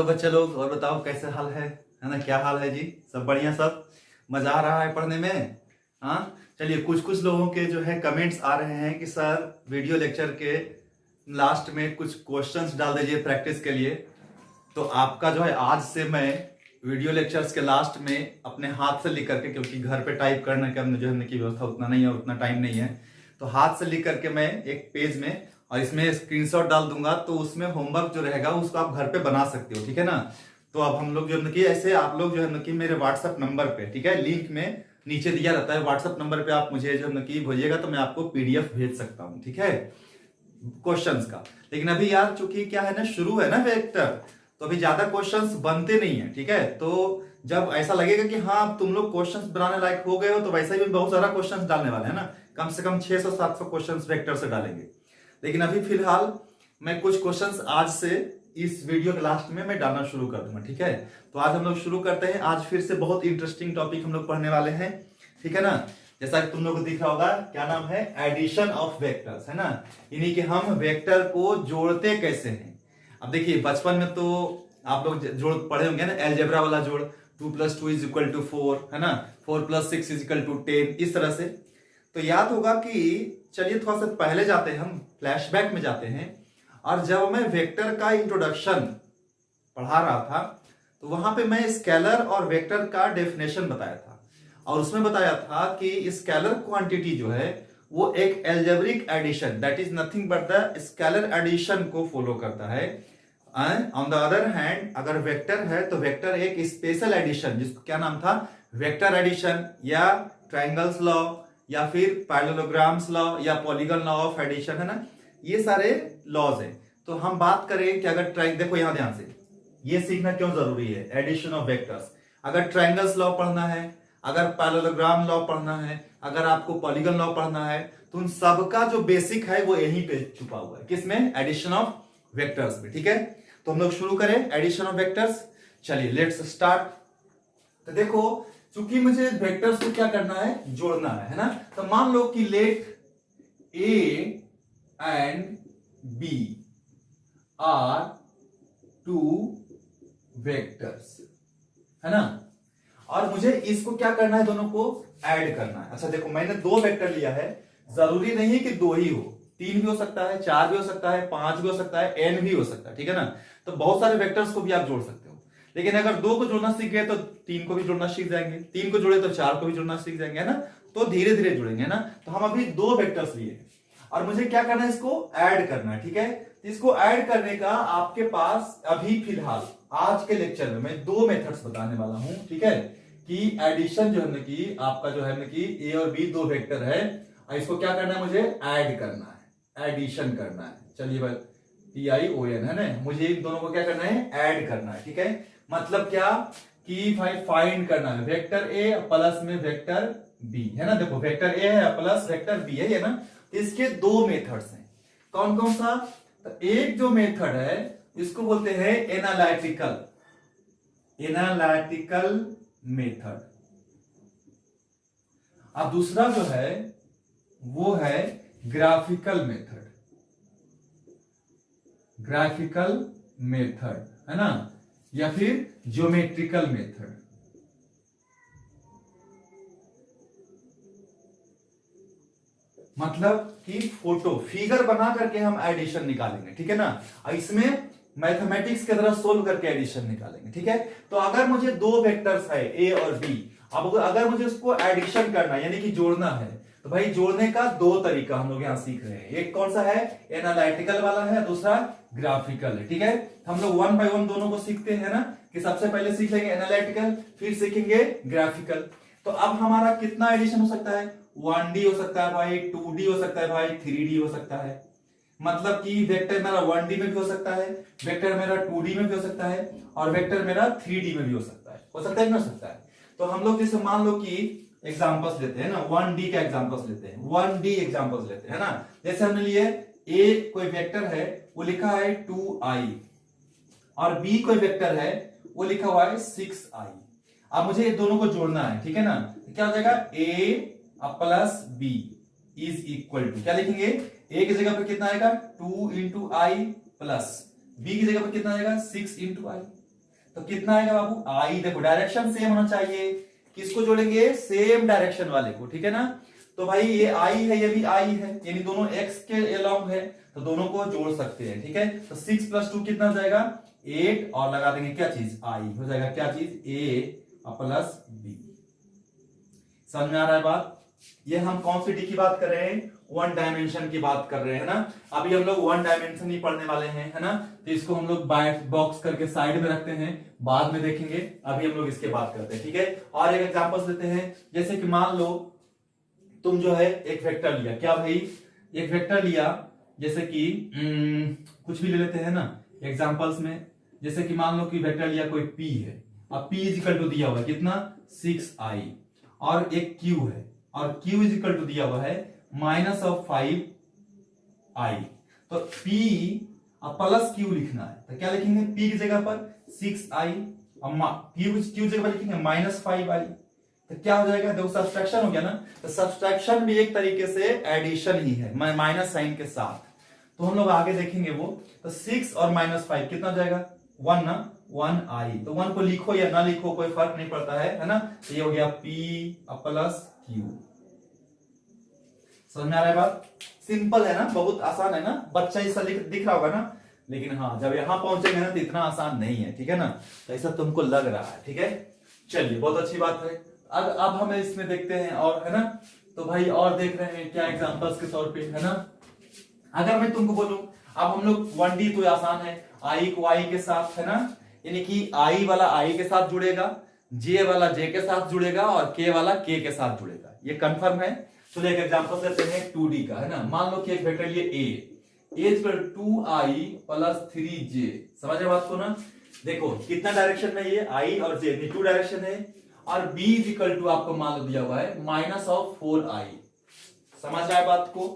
बच्चे लोग, और बताओ कैसे हाल है ना? क्या हाल है जी? सब बढ़िया? सब मजा आ रहा है पढ़ने में? हाँ, चलिए। कुछ कुछ लोगों के जो है कमेंट्स आ रहे हैं कि सर वीडियो लेक्चर के लास्ट में कुछ क्वेश्चंस डाल दीजिए प्रैक्टिस के लिए। तो आपका जो है आज से मैं वीडियो लेक्चर्स के लास्ट में अपने हाथ से लिख करके, क्योंकि घर पे टाइप करने का जो है की व्यवस्था उतना नहीं है, उतना टाइम नहीं है, तो हाथ से लिख करके मैं एक पेज में और इसमें स्क्रीनशॉट डाल दूंगा। तो उसमें होमवर्क जो रहेगा उसको आप घर पे बना सकते हो, ठीक है ना? तो अब हम लोग जो है कि ऐसे आप लोग जो है कि मेरे व्हाट्सएप नंबर पे, ठीक है, लिंक में नीचे दिया रहता है, व्हाट्सएप नंबर पे आप मुझे जो है कि भेजिएगा तो मैं आपको पीडीएफ भेज सकता हूँ, ठीक है, क्वेश्चंस का। लेकिन अभी यार चूंकि क्या है ना, शुरू है ना वेक्टर, तो अभी ज्यादा क्वेश्चंस बनते नहीं है, ठीक है? तो जब ऐसा लगेगा कि हाँ अब तुम लोग क्वेश्चंस बनाने लायक हो गए हो, तो वैसे भी बहुत सारा क्वेश्चंस डालने वाले हैं ना, कम से कम 600-700 क्वेश्चंस वेक्टर से डालेंगे। लेकिन अभी फिलहाल मैं कुछ क्वेश्चंस आज से इस वीडियो के लास्ट में मैं डालना शुरू कर दूंगा, ठीक है? तो आज हम लोग शुरू करते हैं। आज फिर से बहुत इंटरेस्टिंग टॉपिक हम लोग पढ़ने वाले हैं, ठीक है ना? जैसा कि तुम लोग को दिख रहा होगा, क्या नाम है? एडिशन ऑफ वेक्टर्स, है ना? यानी कि हम वेक्टर को जोड़ते कैसे हैं। अब देखिए, बचपन में तो आप लोग जोड़ पढ़े होंगे ना, एलजेब्रा वाला जोड़, 2 + 2 = 4, है ना? 4 + 6 = 10, इस तरह से। तो याद होगा कि चलिए थोड़ा सा पहले जाते हैं, हम फ्लैशबैक में जाते हैं। और जब मैं वेक्टर का इंट्रोडक्शन पढ़ा रहा था, तो वहां पे मैं स्केलर और वेक्टर का डेफिनेशन बताया था, और उसमें बताया था कि स्केलर क्वांटिटी जो है वो एक algebraic addition, that is nothing but the scalar addition को फॉलो करता है। ऑन द अदर हैंड अगर वेक्टर है तो वेक्टर एक स्पेशल एडिशन, जिसको क्या नाम था? वेक्टर एडिशन, या ट्राइंगल्स लॉ, या फिर पैरेललोग्राम्स लॉ, या पॉलीगन लॉ ऑफ एडिशन, है ना? ये सारे लॉज हैं। तो हम बात करें कि अगर देखो यहां ध्यान से, ये सीखना क्यों जरूरी है, एडिशन ऑफ वेक्टर्स। अगर ट्राइंगल्स लॉ पढ़ना है, अगर पैरेललोग्राम लॉ पढ़ना है, अगर आपको पॉलीगन लॉ पढ़ना है, तो उन सबका जो बेसिक है वो यहीं पे छुपा हुआ है। किसमें? एडिशन ऑफ वेक्टर्स में, ठीक है? तो हम लोग शुरू करें एडिशन ऑफ वेक्टर्स। चलिए लेट्स स्टार्ट। तो देखो, चूंकि मुझे वेक्टर्स को क्या करना है? जोड़ना है ना? तो मान लो कि let a and b are 2 vectors, है ना? और मुझे इसको क्या करना है? दोनों को ऐड करना है। अच्छा देखो, मैंने 2 वेक्टर लिया है, जरूरी नहीं है कि 2 ही हो, 3 भी हो सकता है, 4 भी हो सकता है, 5 भी हो सकता है, n भी हो सकता है, ठीक है ना? तो बहुत सारे वेक्टर्स को भी आप जोड़ सकते हो। लेकिन अगर 2 को जोड़ना सीख गए तो 3 को भी जोड़ना सीख जाएंगे, 3 को जोड़े तो 4 को भी जोड़ना सीख जाएंगे, है ना? तो धीरे धीरे जुड़ेंगे ना। तो हम अभी 2 वेक्टर्स लिए हैं और मुझे क्या करना है? इसको ऐड करना है, ठीक है? इसको ऐड करने का आपके पास अभी फिलहाल आज के लेक्चर में मैं 2 मेथड्स बताने वाला हूं, ठीक है? कि एडिशन जो है ना कि आपका जो है ना कि ए और बी 2 वेक्टर है, और इसको क्या करना है? मुझे ऐड करना है, एडिशन करना है। चलिए भाई, TION, है ना? मुझे इन दोनों को क्या करना है? ऐड करना है, ठीक है? मतलब क्या कि भाई फाइंड करना है वेक्टर ए प्लस में वेक्टर बी, है ना? देखो, वेक्टर ए है प्लस वेक्टर बी है, ये ना? इसके 2 मेथड्स हैं। कौन कौन सा? तो एक जो मेथड है इसको बोलते हैं एनालिटिकल मेथड। अब दूसरा जो है वो है ग्राफिकल मेथड, है ना? या फिर ज्योमेट्रिकल मेथड। मतलब कि फोटो फिगर बना करके हम एडिशन निकालेंगे, ठीक है ना? और इसमें मैथमेटिक्स की तरह सोल्व करके एडिशन निकालेंगे, ठीक है? तो अगर मुझे 2 वेक्टर्स है ए और बी, अब अगर मुझे उसको एडिशन करना है यानी कि जोड़ना है, तो भाई जोड़ने का 2 तरीका हम लोग यहां सीख रहे हैं। एक कौन सा है? एनालिटिकल वाला है, दूसरा ग्राफिकल है, ठीक है? हम लोग 1 बाय 1 दोनों को सीखते हैं ना, कि सबसे पहले सीख लेंगे एनालिटिकल, फिर सीखेंगे ग्राफिकल। तो अब हमारा कितना एडिशन हो सकता है? 1D हो सकता है भाई, 2D हो सकता है भाई, 3D हो सकता है। मतलब कि वेक्टर मेरा 1D में भी हो सकता है, वेक्टर मेरा 2D में भी हो सकता है, और वेक्टर मेरा 3D में भी हो सकता है। हो सकता है नहीं हो सकता है? तो हम लोग जैसे मान लो कि एग्जांपल्स लेते हैं ना, 1D का एग्जांपल्स लेते हैं, 1D एग्जांपल्स लेते हैं ना। जैसे हमने लिए ए कोई वेक्टर है, वो लिखा है 2i, और बी कोई वेक्टर है, वो लिखा हुआ है 6i। अब मुझे ये दोनों को जोड़ना है, ठीक है ना? तो क्या हो जाएगा? a plus b is equal to, क्या लिखेंगे? ए की जगह पे कितना आएगा? 2 इंटू आई, प्लस बी की जगह पे कितना आएगा? 6 इंटू आई। तो कितना आएगा बाबू आई, देखो डायरेक्शन सेम होना चाहिए, किसको जोड़ेंगे सेम डायरेक्शन वाले को, ठीक है ना। तो भाई ये आई है ये भी आई है, यानी दोनों एक्स के अलोंग है, तो दोनों को जोड़ सकते हैं, ठीक है। तो 6 + 2 कितना हो जाएगा 8, और लगा देंगे क्या चीज आई, हो जाएगा क्या चीज ए प्लस बी। समझ में आ रहा है बात। ये हम कौन सी डी की बात कर रहे हैं, वन डायमेंशन की बात कर रहे हैं ना। अभी हम लोग वन डायमेंशन ही पढ़ने वाले हैं, है ना। तो इसको हम लोग बॉक्स करके साइड में रखते हैं, बाद में देखेंगे, अभी हम लोग इसके बात करते हैं, ठीक है। और एक एग्जांपल्स लेते हैं, जैसे कि मान लो तुम जो है एक वेक्टर लिया, क्या भाई एक वेक्टर लिया, जैसे कि कुछ भी ले लेते हैं ना एग्जांपल्स में। जैसे कि मान लो कि वेक्टर लिया कोई p है, अब p इक्वल टू दिया हुआ है कितना 6i, और एक q है और q इक्वल टू दिया हुआ है -5i। तो p अब प्लस q लिखना है, तो क्या लिखेंगे p की जगह पर 6i, और q की जगह पर लिखेंगे -5i। तो क्या हो जाएगा, देखो सब्सट्रैक्शन हो गया ना। तो सब्सट्रैक्शन भी एक तरीके से एडिशन ही है, माइनस साइन के साथ। तो हम लोग आगे देखेंगे वो। तो 6 और -5 कितना हो जाएगा 1 ना, 1i। तो 1 को लिखो या ना लिखो कोई फर्क नहीं पड़ता है ना। तो ये हो गया p प्लस q। समझ में आ रहा है बात, सिंपल है ना, बहुत आसान है ना, बच्चा ऐसा दिख रहा होगा ना, लेकिन हाँ जब यहां पहुंचेंगे ना तो इतना आसान नहीं है, ठीक है ना। तो ऐसा तुमको लग रहा है, ठीक है। चलिए बहुत अच्छी बात है। अब हम इसमें देखते हैं और, है ना। तो भाई और देख रहे हैं क्या एग्जांपल्स के तौर पे, है ना। अगर मैं तुमको बोलूं, अब हम लोग 1D तो आसान है, आई को आई के साथ, है ना, यानी कि आई वाला आई के साथ जुड़ेगा, जे वाला जे के साथ जुड़ेगा, और के वाला के के साथ जुड़ेगा, ये कंफर्म है। तो एक एग्जांपल लेते हैं 2D का, है ना। मान लो कि एक वेक्टर लिए a equal 2i plus 3j। समझ रहे बात को ना। देखो कितना डायरेक्शन में ये i और j, टू डायरेक्शन है, और b इक्वल टू आपको मान लो दिया हुआ है -4i। समझ रहा है बात को।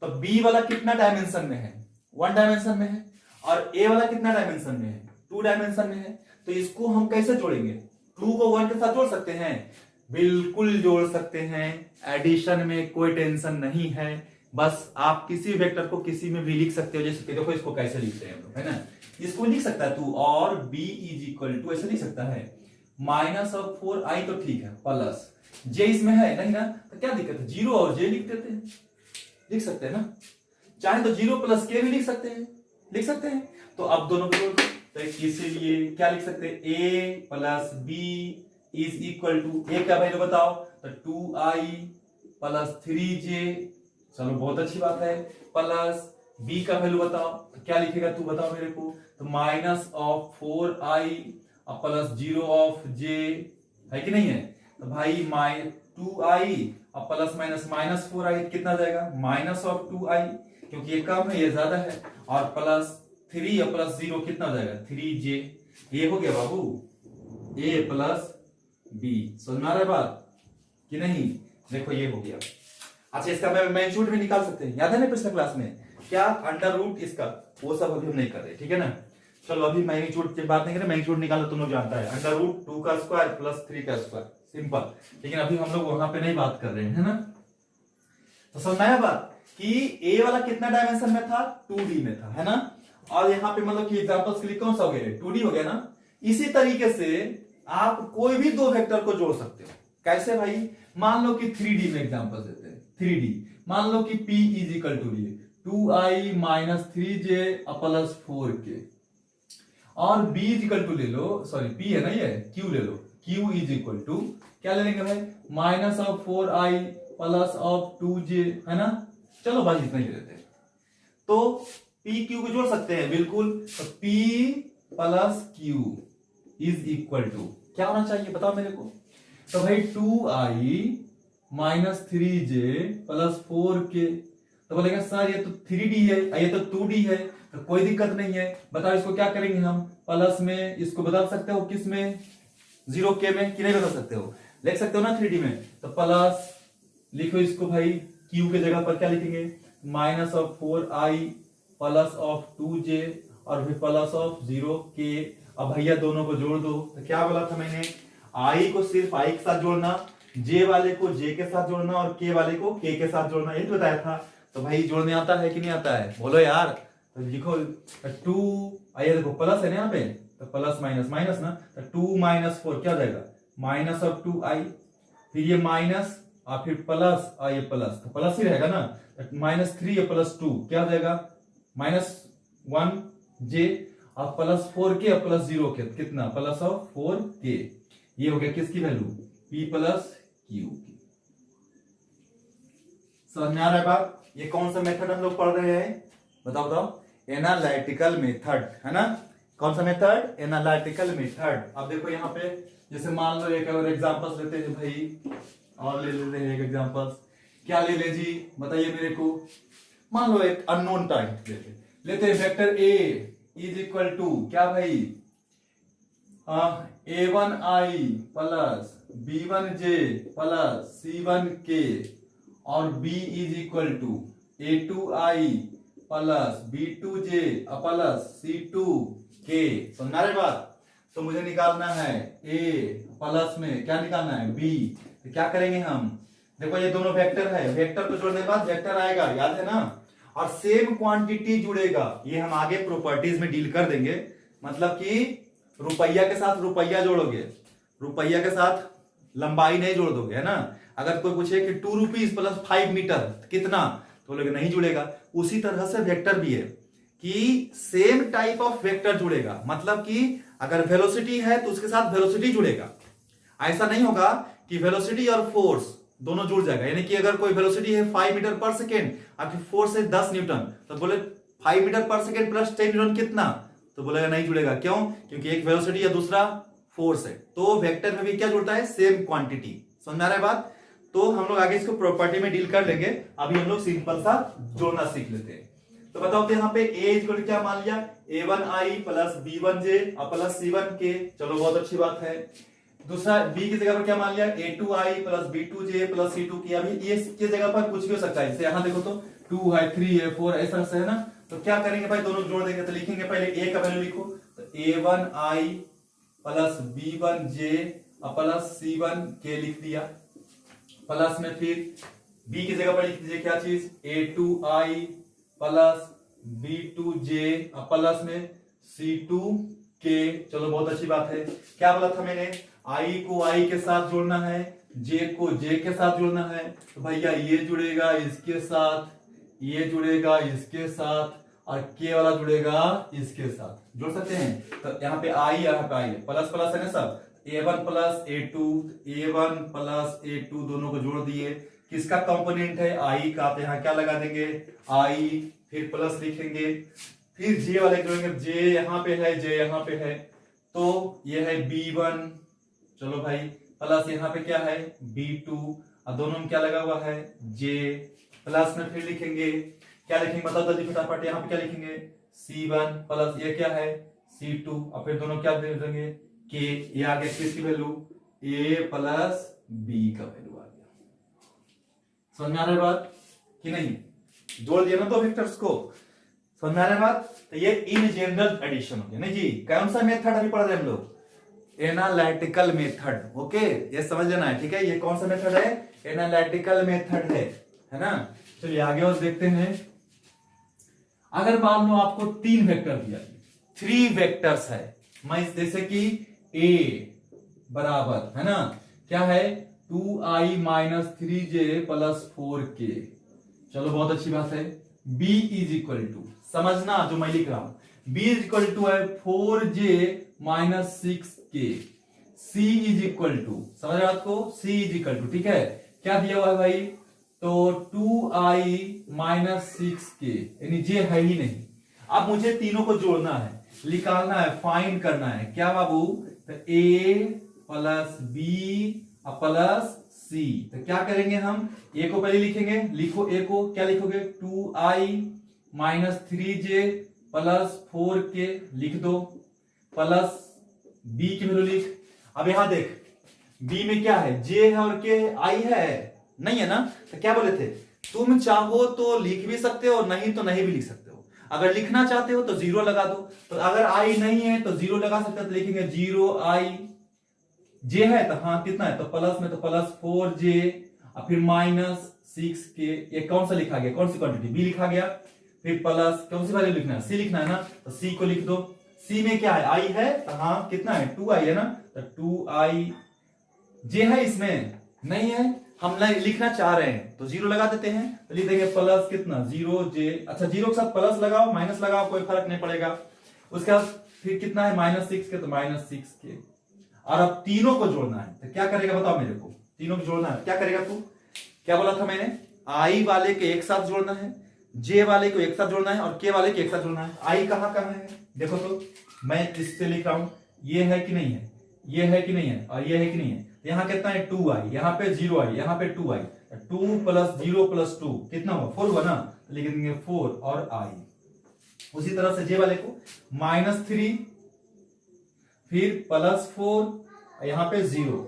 तो b वाला कितना डायमेंशन में है, 1 डायमेंशन में है, और a वाला कितना डायमेंशन में है, 2 डायमेंशन में है। तो इसको हम कैसे जोड़ेंगे, 2 को 1 के साथ जोड़ सकते हैं, बिल्कुल जोड़ सकते हैं, एडिशन में कोई टेंशन नहीं है। बस आप किसी वेक्टर को किसी में भी लिख सकते हो, जैसे देखो इसको कैसे लिखते हैं हम लोग, है ना। इसको लिख सकता है तू, और b इक्वल टू ऐसे लिख सकता है -4i, तो ठीक है, प्लस j इसमें है नहीं ना, तो क्या दिक्कत है, 0 और j लिख देते हैं, लिख सकते हैं ना। चाहे तो 0 + k भी लिख सकते हैं। तो अब दोनों को जोड़ दो, तो इसीलिए क्या लिख सकते हैं, a plus b is equal to, a का वैल्यू बताओ, तो 2i प्लस 3j। चलो बहुत अच्छी बात है, प्लस b का वैल्यू बताओ, तो क्या लिखेगा तू बताओ मेरे को, तो -4i प्लस 0 ऑफ j, है कि नहीं है। तो भाई 2i प्लस -4i कितना जाएगा -2i, क्योंकि ये कम है ये ज्यादा है, और प्लस 3 और प्लस 0 कितना हो जाएगा 3j। ये हो गया बाबू a प्लस b। समझ में आ रहा है बात कि नहीं, देखो ये हो गया। अच्छा इसका मैग्नीट्यूड भी निकाल सकते हैं, याद है ना पिछले क्लास में क्या, अंडर रूट इसका, वो सब अभी हम नहीं कर रहे, ठीक है ना। चलो अभी मैग्नीट्यूड की बात नहीं करें, मैग्नीट्यूड निकालना तुम लोग जानता है, अंडर रूट 2 का स्क्वायर प्लस 3 का स्क्वायर, सिंपल। लेकिन अभी हम लोग वहां पे नहीं बात कर रहे हैं, है ना। तो समझ में आया बात कि a वाला कितना डायमेंशन में था, 2D में था, है ना। और यहाँ पे मतलब कि एग्जांपल्स के लिए कौन सा हो गया, 2D हो गया ना। इसी तरीके से आप कोई भी दो वेक्टर को जोड़ सकते हो, कैसे भाई, मान लो कि 3D में एग्जांपल देते हैं, 3D मान लो कि p is equal to 2i minus 3j plus 4k, और b इज इक्वल टू ले लो, सॉरी p है ना ये, q ले लो, q इज इक्वल टू क्या ले लेंगे भाई -4i प्लस ऑफ 2j, है ना। चलो भाई इतना ही ले लेते हैं, तो p q को जोड़ सकते हैं बिल्कुल। तो p plus q is equal to क्या होना चाहिए बताओ मेरे को, तो भाई 2i minus 3j plus 4k। तो बोलेगा सर ये तो 3D है, ये तो 2D है, तो कोई दिक्कत नहीं है, बताओ इसको क्या करेंगे हम, प्लस में इसको बदल सकते हो, किस में 0k में, कि नहीं बदल सकते हो, लिख सकते हो ना 3D में। तो प्लस लिखो इसको भाई, q के जगह पर क्या लिखेंगे -4i प्लस ऑफ 2j, और फिर प्लस ऑफ 0k। अब भैया दोनों को जोड़ दो, तो क्या बोला था मैंने, i को सिर्फ i के साथ जोड़ना, j वाले को j के साथ जोड़ना, और k वाले को k के साथ जोड़ना, यही बताया था। तो भाई जोड़ने आता है कि नहीं आता है, बोलो यार। तो लिखो 2, आइए देखो प्लस है ना यहाँ पे, तो प्लस माइनस माइनस ना, तो 2 माइनस 4 क्या हो जाएगा, माइनस ऑफ 2i, फिर ये माइनस और फिर प्लस और ये प्लस, तो प्लस ही रहेगा ना, तो माइनस 3 प्लस 2 क्या हो जाएगा, माइनस 1j और प्लस 4k और प्लस 0k कितना, प्लस ऑफ 4k। ये हो गया किसकी वैल्यू, p प्लस q की। समझ में आ रहा है बात। ये कौन सा मेथड हम लोग पढ़ रहे हैं, बताओ बताओ, एनालिटिकल मेथड है ना। कौन सा मेथड, एनालिटिकल मेथड। अब देखो यहाँ पे जैसे मान लो एक और एग्जांपल्स लेते हैं भाई, और ले लेते हैं एक एग्जांपल्स। क्या ले ले जी, बताइए मेरे को। मान लो एक अननोन टाइप लेते हैं, vector a is equal to क्या भाई, a1i plus b1j plus c1k और b is equal to a2i plus b2j plus c2k। समझना रे बात। तो मुझे निकालना है a प्लस में क्या निकालना है b, तो क्या करेंगे हम, देखो ये दोनों वेक्टर है, वेक्टर को जोड़ने के बाद वेक्टर आएगा, याद है ना, और सेम क्वांटिटी जुड़ेगा। ये हम आगे प्रॉपर्टीज में डील कर देंगे। मतलब कि रुपया के साथ रुपया जोड़ोगे, रुपया के साथ लंबाई नहीं जोड़ दोगे, है ना। अगर कोई पूछे कि 2 रुपीज प्लस 5 मीटर कितना, तो बोलोगे नहीं जुड़ेगा। उसी तरह से वेक्टर भी है कि सेम टाइप ऑफ वेक्टर जुड़ेगा। मतलब कि अगर वेलोसिटी है तो उसके साथ वेलोसिटी जुड़ेगा। ऐसा नहीं होगा कि वेलोसिटी और फोर्स दोनों जुड़ जाएगा। यानी कि अगर कोई वेलोसिटी है 5 मीटर पर सेकेंड और फोर्स है 10 न्यूटन, तो बोले 5 मीटर पर सेकेंड प्लस 10 न्यूटन कितना, तो बोलेगा नहीं जुड़ेगा। क्यों, क्योंकि एक वेलोसिटी या दूसरा फोर्स है। तो वेक्टर में भी क्या जुड़ता है, सेम क्वांटिटी। समझ में आ रहा है बात। तो हम लोग आगे इसको प्रॉपर्टी में डील कर लेंगे। अभी हम लोग सिंपल सा जोड़ना सीख लेते हैं। तो बताओ तो यहाँ पे a इक्वल क्या मान लिया, a1i plus b1j plus c1k। चलो बहुत अच्छी बात है। दूसरा b की जगह पर क्या मान लिया, a2i plus b2j plus c2k। अभी ये की जगह पर कुछ भी हो सकता है। जैसे यहाँ देखो तो 2 है, 3 है, 4 ऐसा है ना। तो क्या करेंगे भाई, दोनों जोड़ देंगे। तो लिखेंगे पहले a का वैल्यू लिखो, तो a1i plus b1j plus c1k लिख दिया। प्लस में फिर b की जगह पर लिख दीजिए क्या चीज, a2i प्लस b2j प्लस में c2k। चलो बहुत अच्छी बात है। क्या बोला था मैंने, i को i के साथ जोड़ना है, j को j के साथ जोड़ना है। तो भैया ये जुड़ेगा इसके साथ, ये जुड़ेगा इसके साथ और k वाला जुड़ेगा इसके साथ। जोड़ सकते हैं। तो यहाँ पे i, यहाँ पे i प्लस प्लस है ना सब, a1 plus a2, a1 plus a2 दोनों को जोड़ दिए। किसका कंपोनेंट है, i का, तो यहाँ क्या लगा देंगे i, फिर प्लस लिखेंगे, फिर j वाले जोड़ेंगे, j यहाँ पे है, j यहाँ पे है, तो ये है b1। चलो भाई प्लस यहाँ पे क्या है b2 और दोनों में क्या लगा हुआ है j। प्लस में फिर लिखेंगे, क्या लिखेंगे बताओ जल्दी फटाफट। यहाँ पे क्या लिखेंगे c1 प्लस ये क्या है c2 और फिर दोनों क्या दे देंगे k। ये आ गया किसकी वैल्यू, a प्लस b का वैल्यू आ गया। समझ में आ रहा है बात कि नहीं, जोड़ दिया ना दो वेक्टर्स को। समझ में आ रहा है बात। तो ये इन जनरल एडिशन हो गया। नहीं जी, कौन सा मेथड अभी पढ़ रहे हैं हम लोग, एनालिटिकल मेथड। ओके, ये समझ लेना है, ठीक है। ये कौन सा मेथड है, एनालिटिकल मेथड है ना। चलिए आगे और देखते हैं। अगर मान लो आपको 3 वेक्टर दिया, 3 वेक्टर्स है, मैं जैसे कि a बराबर है ना क्या है 2i minus 3j plus 4k। चलो बहुत अच्छी बात है। b इज इक्वल टू, समझना जो मैं लिख रहा हूं, b इज इक्वल टू है 4j minus 6k। c is equal to, समझ रहे आपको, c इज इक्वल टू, ठीक है। क्या दिया हुआ है भाई, तो 2i माइनस 6k, यानी j है ही नहीं। अब मुझे तीनों को जोड़ना है, निकालना है, फाइंड करना है। क्या बाबू, तो a plus b plus c। तो क्या करेंगे हम, a को पहले लिखेंगे, लिखो a को, क्या लिखोगे 2i minus 3j plus 4k लिख दो, प्लस b की वैल्यू लिख। अब यहां देख b में क्या है, j है और k i है, नहीं है ना। तो क्या बोले थे, तुम चाहो तो लिख भी सकते हो, नहीं तो नहीं भी लिख सकते हो। अगर लिखना चाहते हो तो 0 लगा दो, तो अगर i नहीं है तो 0 लगा सकते हो। तो लिखेंगे 0i, j है तो हाँ कितना है, तो प्लस में तो प्लस 4j और फिर माइनस 6k। ये कौन सा लिखा गया, कौन सी क्वांटिटी, b लिखा गया। फिर प्लस कौन सी वैल्यू लिखना है, c लिखना है ना, तो c को लिख दो। सी में क्या है, आई है, तो हाँ कितना है 2i है ना, तो 2i जे है इसमें नहीं है, हम लिखना चाह रहे हैं तो जीरो लगा देते हैं, तो लिख देंगे प्लस कितना 0j, अच्छा जीरो के साथ प्लस लगाओ माइनस लगाओ कोई फर्क नहीं पड़ेगा। उसके बाद फिर कितना है -6 के, तो -6 के, और अब तीनों को जोड़ना है तो क्या करेगा बताओ मेरे को, तीनों को जोड़ना है क्या करेगा तू, क्या बोला था मैंने, आई वाले के एक साथ जोड़ना है, जे वाले को एक साथ जोड़ना है और के वाले के एक साथ जोड़ना है। आई कहां कहां है देखो, तो मैं इससे लिख रहा हूं, ये है कि नहीं है, ये है कि नहीं है और ये है कि नहीं है, यहाँ कितना है 2i, यहाँ पे 0i, यहाँ पे 2i, 2 + 0 + 2 कितना हुआ 4 हुआ ना, तो लिख देंगे 4 और i। उसी तरह से जे वाले को -3 फिर +4 यहाँ पे 0,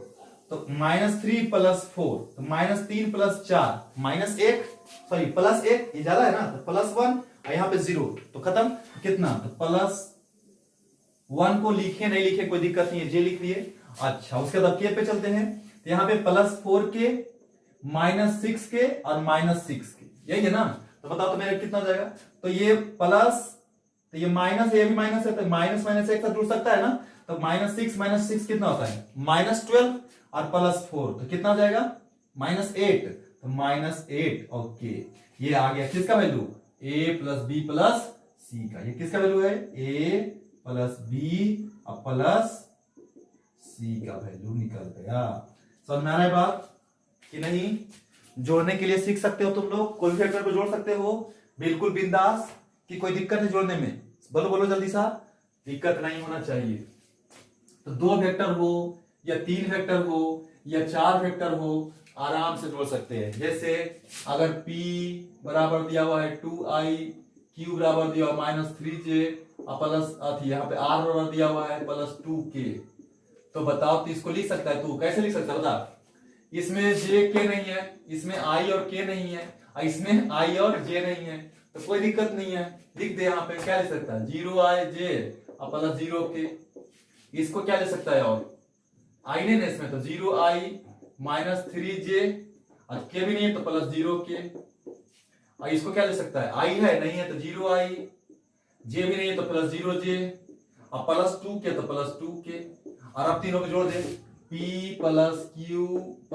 तो -3 + 4 तो -3 + 4 -1 सॉरी +1 ये ज्यादा है ना, तो +1 और यहाँ पे 0 तो खत्म, कितना तो +1 को लिखे नहीं लिखे कोई दिक्कत नहीं है, जे लिख लिए। अच्छा उसके बाद के पे चलते हैं, तो यहाँ पे +4 के -6 के और -6 के, यही है ना, तो बताओ तो मेरा कितना हो जाएगा, तो ये प्लस तो ये माइनस, ये भी माइनस है तो माइनस माइनस एक साथ जुड़ सकता है ना, तो -6 कितना होता है -12 और +4 तो कितना हो जाएगा -8, तो -8 ओके, ये आ गया किसका वैल्यू a + b + c का, ये किसका वैल्यू है a + b प्लस c का वैल्यू निकल गया। समझ में आ रहा है बात कि नहीं, जोड़ने के लिए सीख सकते हो तुम लोग, कोई फैक्टर को जोड़ सकते हो बिल्कुल बिंदास, कि कोई दिक्कत है जोड़ने में, बोलो बोलो जल्दी सा, दिक्कत नहीं होना चाहिए। तो 2 वेक्टर हो या 3 वेक्टर हो या 4 वेक्टर हो आराम से जोड़ सकते हैं। जैसे अगर p बराबर दिया हुआ है 2i, q बराबर दिया हुआ -3j प्लस यहाँ पे r बराबर दिया हुआ है +2k, तो बताओ तो इसको लिख सकता है तू, कैसे लिख सकता है बता, इसमें j k नहीं है, इसमें i और k नहीं है, इसमें i और j नहीं है, तो कोई दिक्कत नहीं है, लिख दे यहाँ पे क्या लिख सकता है 0i j +0k, इसको क्या ले सकता है और i नहीं है इसमें, तो 0i -3j और k भी नहीं है तो +0k, और इसको क्या ले सकता है i है नहीं है तो 0i, j भी नहीं है तो +0j और +2k तो +2k, और अब तीनों को जोड़ दे p + q + r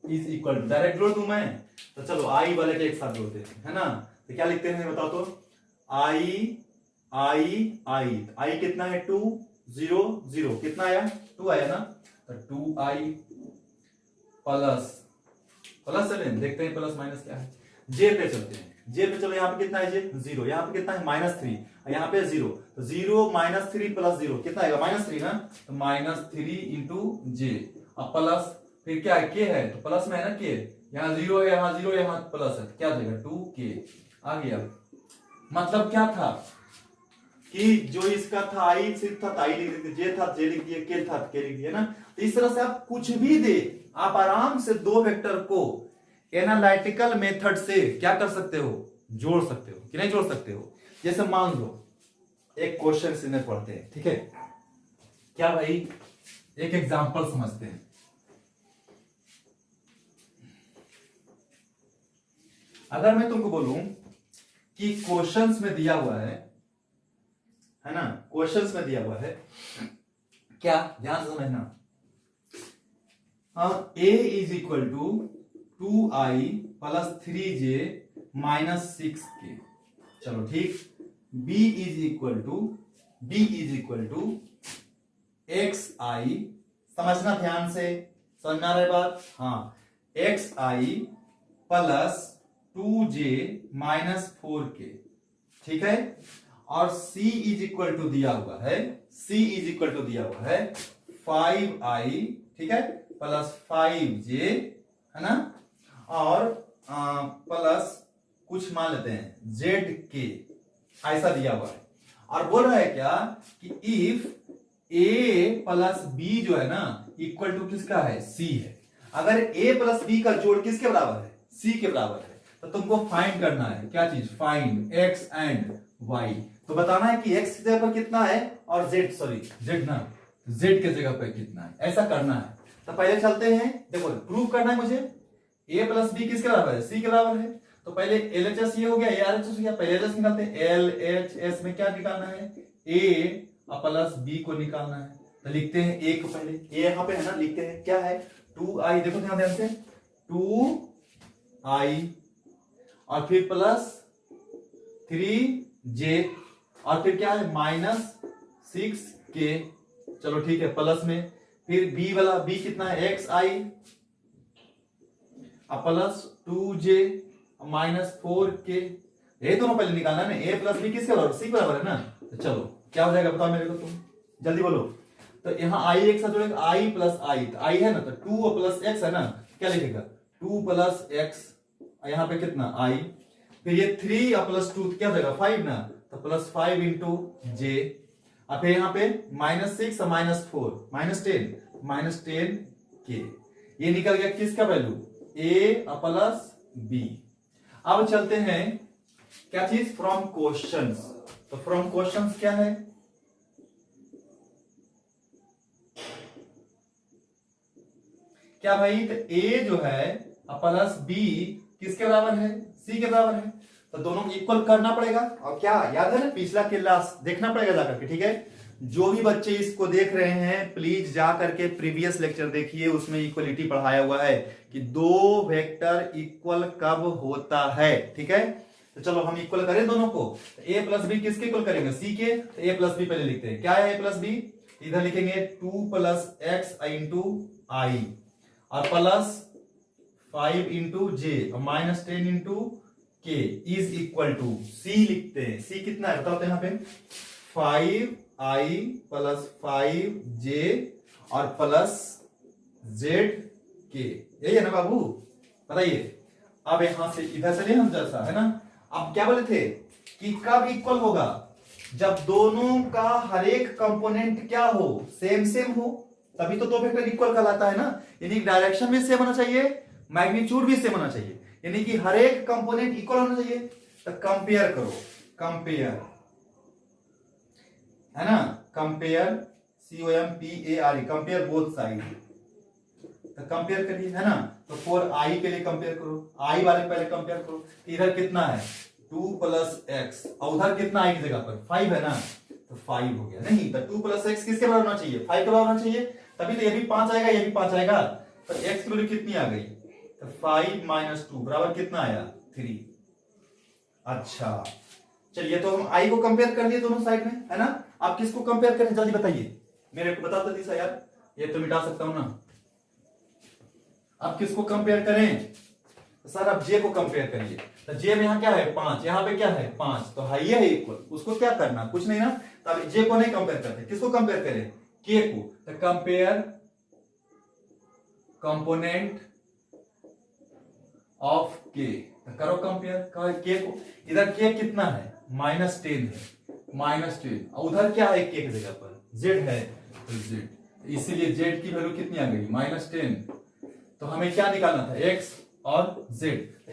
is equal to, direct जोड़ दूं मैं, तो चलो i वाले के एक साथ जोड़ते हैं है ना, तो क्या लिखते हैं बताओ तो i कितना है 2 0 0 कितना आया 2 आया ना, तो 2i प्लस चले देखते हैं प्लस माइनस क्या है, जे पे चलते हैं, जे पे चलो, यहाँ पे कितना है जे 0, यहाँ पे कितना है -3 और यहाँ पे 0, तो 0 -3 + 0 कितना आएगा -3 ना, तो -3 × j अब प्लस फिर क्या है k है तो प्लस में है ना k, यहाँ 0 है यहाँ 0 यहाँ प्लस है, क्या देगा 2k आ गया। मतलब क्या था कि जो इसका था आई सिर्फ था आई लिख दिए, जे था जे लिख दिए, के था के लिख दिए ना, तो इस तरह से आप कुछ भी दे आप आराम से 2 वेक्टर को एनालिटिकल मेथड से क्या कर सकते हो जोड़ सकते हो कि नहीं जोड़ सकते हो। जैसे मान लो एक क्वेश्चन से पढ़ते हैं, ठीक है क्या भाई, एक एग्जांपल समझते हैं। अगर मैं तुमको बोलूं कि क्वेश्चंस में दिया हुआ है ना, क्वेश्चंस में दिया हुआ है क्या, ध्यान से समझना, a = 2i + 3j -6k, चलो ठीक, b = xi, समझना ध्यान से, समझ में आ रहा है बात, हाँ xi + 2j -4k, ठीक है, और c = दिया हुआ है, c = दिया हुआ है 5i, ठीक है, +5j है ना, और प्लस कुछ मान लेते हैं zk, ऐसा दिया हुआ है, और बोल रहा है क्या कि इफ a + b जो है ना इक्वल टू किसका है c है, अगर a + b का जोड़ किसके बराबर है c के बराबर है, तो तुमको फाइंड करना है क्या चीज, फाइंड x एंड y, तो बताना है कि x की जगह पर कितना है और z ना z के जगह पर कितना है, ऐसा करना है। तो पहले चलते हैं, देखो प्रूव करना है मुझे a + b किसके बराबर है c के बराबर है, तो पहले LHS ये हो गया, ARHS हो गया, पहले LHS निकालते हैं, LHS में क्या निकालना है ए प्लस बी को निकालना है। तो लिखते हैं ए को पहले, ए यहां पे है ना, लिखते हैं क्या है 2i, देखो ध्यान से 2i और फिर प्लस 3j और फिर क्या है -6k। चलो ठीक है, प्लस में फिर b वाला, b कितना है xi प्लस 2j -4k। ये दोनों पहले निकालना है ना, a प्लस बी किसके बराबर, c बराबर है ना। तो चलो क्या हो जाएगा बताओ मेरे को, तुम जल्दी बोलो। तो यहाँ i एक साथ जोड़ेगा, i प्लस i, तो i है ना, तो 2 प्लस x है ना, क्या लिखेगा 2 प्लस x, यहाँ पे कितना i, फिर ये 3 प्लस 2 क्या हो जाएगा 5 ना, तो प्लस 5 इंटू j, और फिर यहाँ पे -6 -4 -10 के। ये निकल गया किसका वैल्यू, a प्लस b। अब चलते हैं क्या चीज, फ्रॉम क्वेश्चंस। तो फ्रॉम क्वेश्चंस क्या है, क्या भाई, तो a जो है प्लस b किसके बराबर है, c के बराबर है। तो दोनों को इक्वल करना पड़ेगा, और क्या याद है ना पिछला क्लास देखना पड़ेगा जाकर के, ठीक है। जो भी बच्चे इसको देख रहे हैं प्लीज जा करके प्रीवियस लेक्चर देखिए, उसमें इक्वलिटी पढ़ाया हुआ है कि दो वेक्टर इक्वल कब होता है, ठीक है। तो चलो हम इक्वल करें दोनों को, a प्लस बी किसके इक्वल करेंगे, c के। तो a प्लस बी पहले लिखते हैं, क्या है a प्लस बी, इधर लिखेंगे 2 प्लस एक्स इंटू आई और प्लस 5 इंटू जे -10 इंटू के इज इक्वल टू c लिखते हैं। c कितना है बताओ तो यहाँ पे 5i प्लस 5j और प्लस zk, यही है ना बाबू, बताइए। अब यहां से इधर से हम जैसा है ना, अब क्या बोले थे कि कब इक्वल होगा, जब दोनों का हर एक कंपोनेंट क्या हो, सेम सेम हो, तभी तो दो वेक्टर इक्वल कहलाता है ना। यानी डायरेक्शन भी सेम होना चाहिए, मैग्नीट्यूड भी सेम होना चाहिए, यानी कि हर एक कंपोनेंट इक्वल होना चाहिए। तो कंपेयर करो, कंपेयर है ना, compare COMPARE, compare both side. तो कंपेयर करिए है ना, तो 4i के लिए कंपेयर करो, i वाले पहले कंपेयर करो। इधर कितना है 2 प्लस एक्स और उधर कितना i की जगह पर 5 है ना, तो 5 हो गया। नहीं तो 2 प्लस एक्स किसके बराबर होना चाहिए, 5 के बराबर होना चाहिए, तभी तो ये भी 5 आएगा, ये भी 5 आएगा। तो x की वैल्यू कितनी आ गई, तो 5 - 2 बराबर कितना आया 3। अच्छा चलिए, तो हम i को कंपेयर कर लिए दोनों साइड में, है ना। आप किसको कंपेयर करें जल्दी बताइए, मेरे को बता दो यार, ये तो मिटा सकता हूं ना। आप किसको कंपेयर करें, सर आप j को कंपेयर करिए। तो j में यहाँ क्या है 5, यहाँ पे क्या है 5, तो है ये है इक्वल, उसको क्या करना कुछ नहीं ना। तो अब j को नहीं कंपेयर करते, किसको कंपेयर करें k को। तो कंपेयर कंपोनेंट ऑफ k, तो करो कंपेयर k को। इधर k कितना है -10 है, -10 और उधर क्या है k की जगह पर z है, तो z, इसीलिए z की वैल्यू कितनी आ गई -10। तो हमें क्या निकालना था x और z,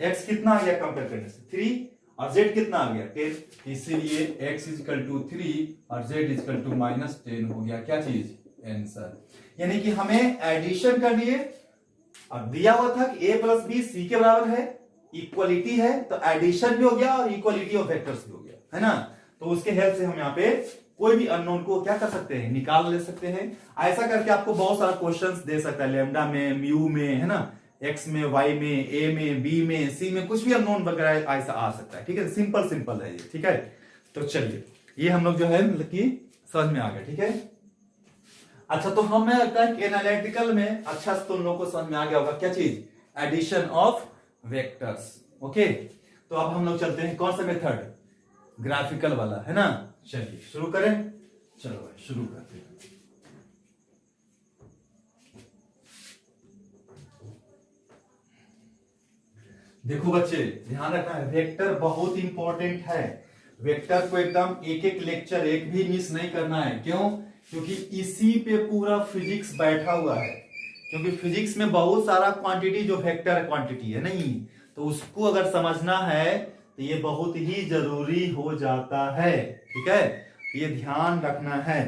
x कितना आ गया कंपेयर करने से 3 और z कितना आ गया 10, इसीलिए x = 3 और z = -10 हो गया क्या चीज आंसर। यानी कि हमें एडिशन कर लिए, और दिया हुआ था कि a प्लस बी सी के बराबर है, इक्वलिटी है, तो एडिशन भी हो गया और इक्वलिटी ऑफ वेक्टर्स भी हो गया, है ना। तो उसके हेल्प से हम यहाँ पे कोई भी अननोन को क्या कर सकते हैं, निकाल ले सकते हैं। ऐसा करके आपको बहुत सारा क्वेश्चंस दे सकता है, लैम्डा में, म्यू में, है ना, x में, y में, a में, b में, c में, कुछ भी अननोन वगैरह ऐसा आ सकता है, ठीक है। सिंपल सिंपल है ये, ठीक है। तो चलिए ये हम लोग जो है मतलब कि समझ में आ गया, ठीक है। अच्छा तो हमें लगता है कि एनालिटिकल में अच्छा से तुम लोगों को समझ में आ गया होगा क्या चीज, एडिशन ऑफ वेक्टर्स। ओके, तो अब हम लोग चलते हैं कौन सा मेथड, ग्राफिकल वाला, है ना। चलिए शुरू करें, चलो भाई शुरू करते हैं। देखो बच्चे ध्यान रखना है, वेक्टर बहुत इंपॉर्टेंट है। वेक्टर को एकदम एक एक लेक्चर एक भी मिस नहीं करना है। क्यों, क्योंकि इसी पे पूरा फिजिक्स बैठा हुआ है। क्योंकि फिजिक्स में बहुत सारा क्वांटिटी जो वेक्टर क्वांटिटी है नहीं, तो उसको अगर समझना है तो ये बहुत ही जरूरी हो जाता है, ठीक है। तो ये ध्यान रखना है।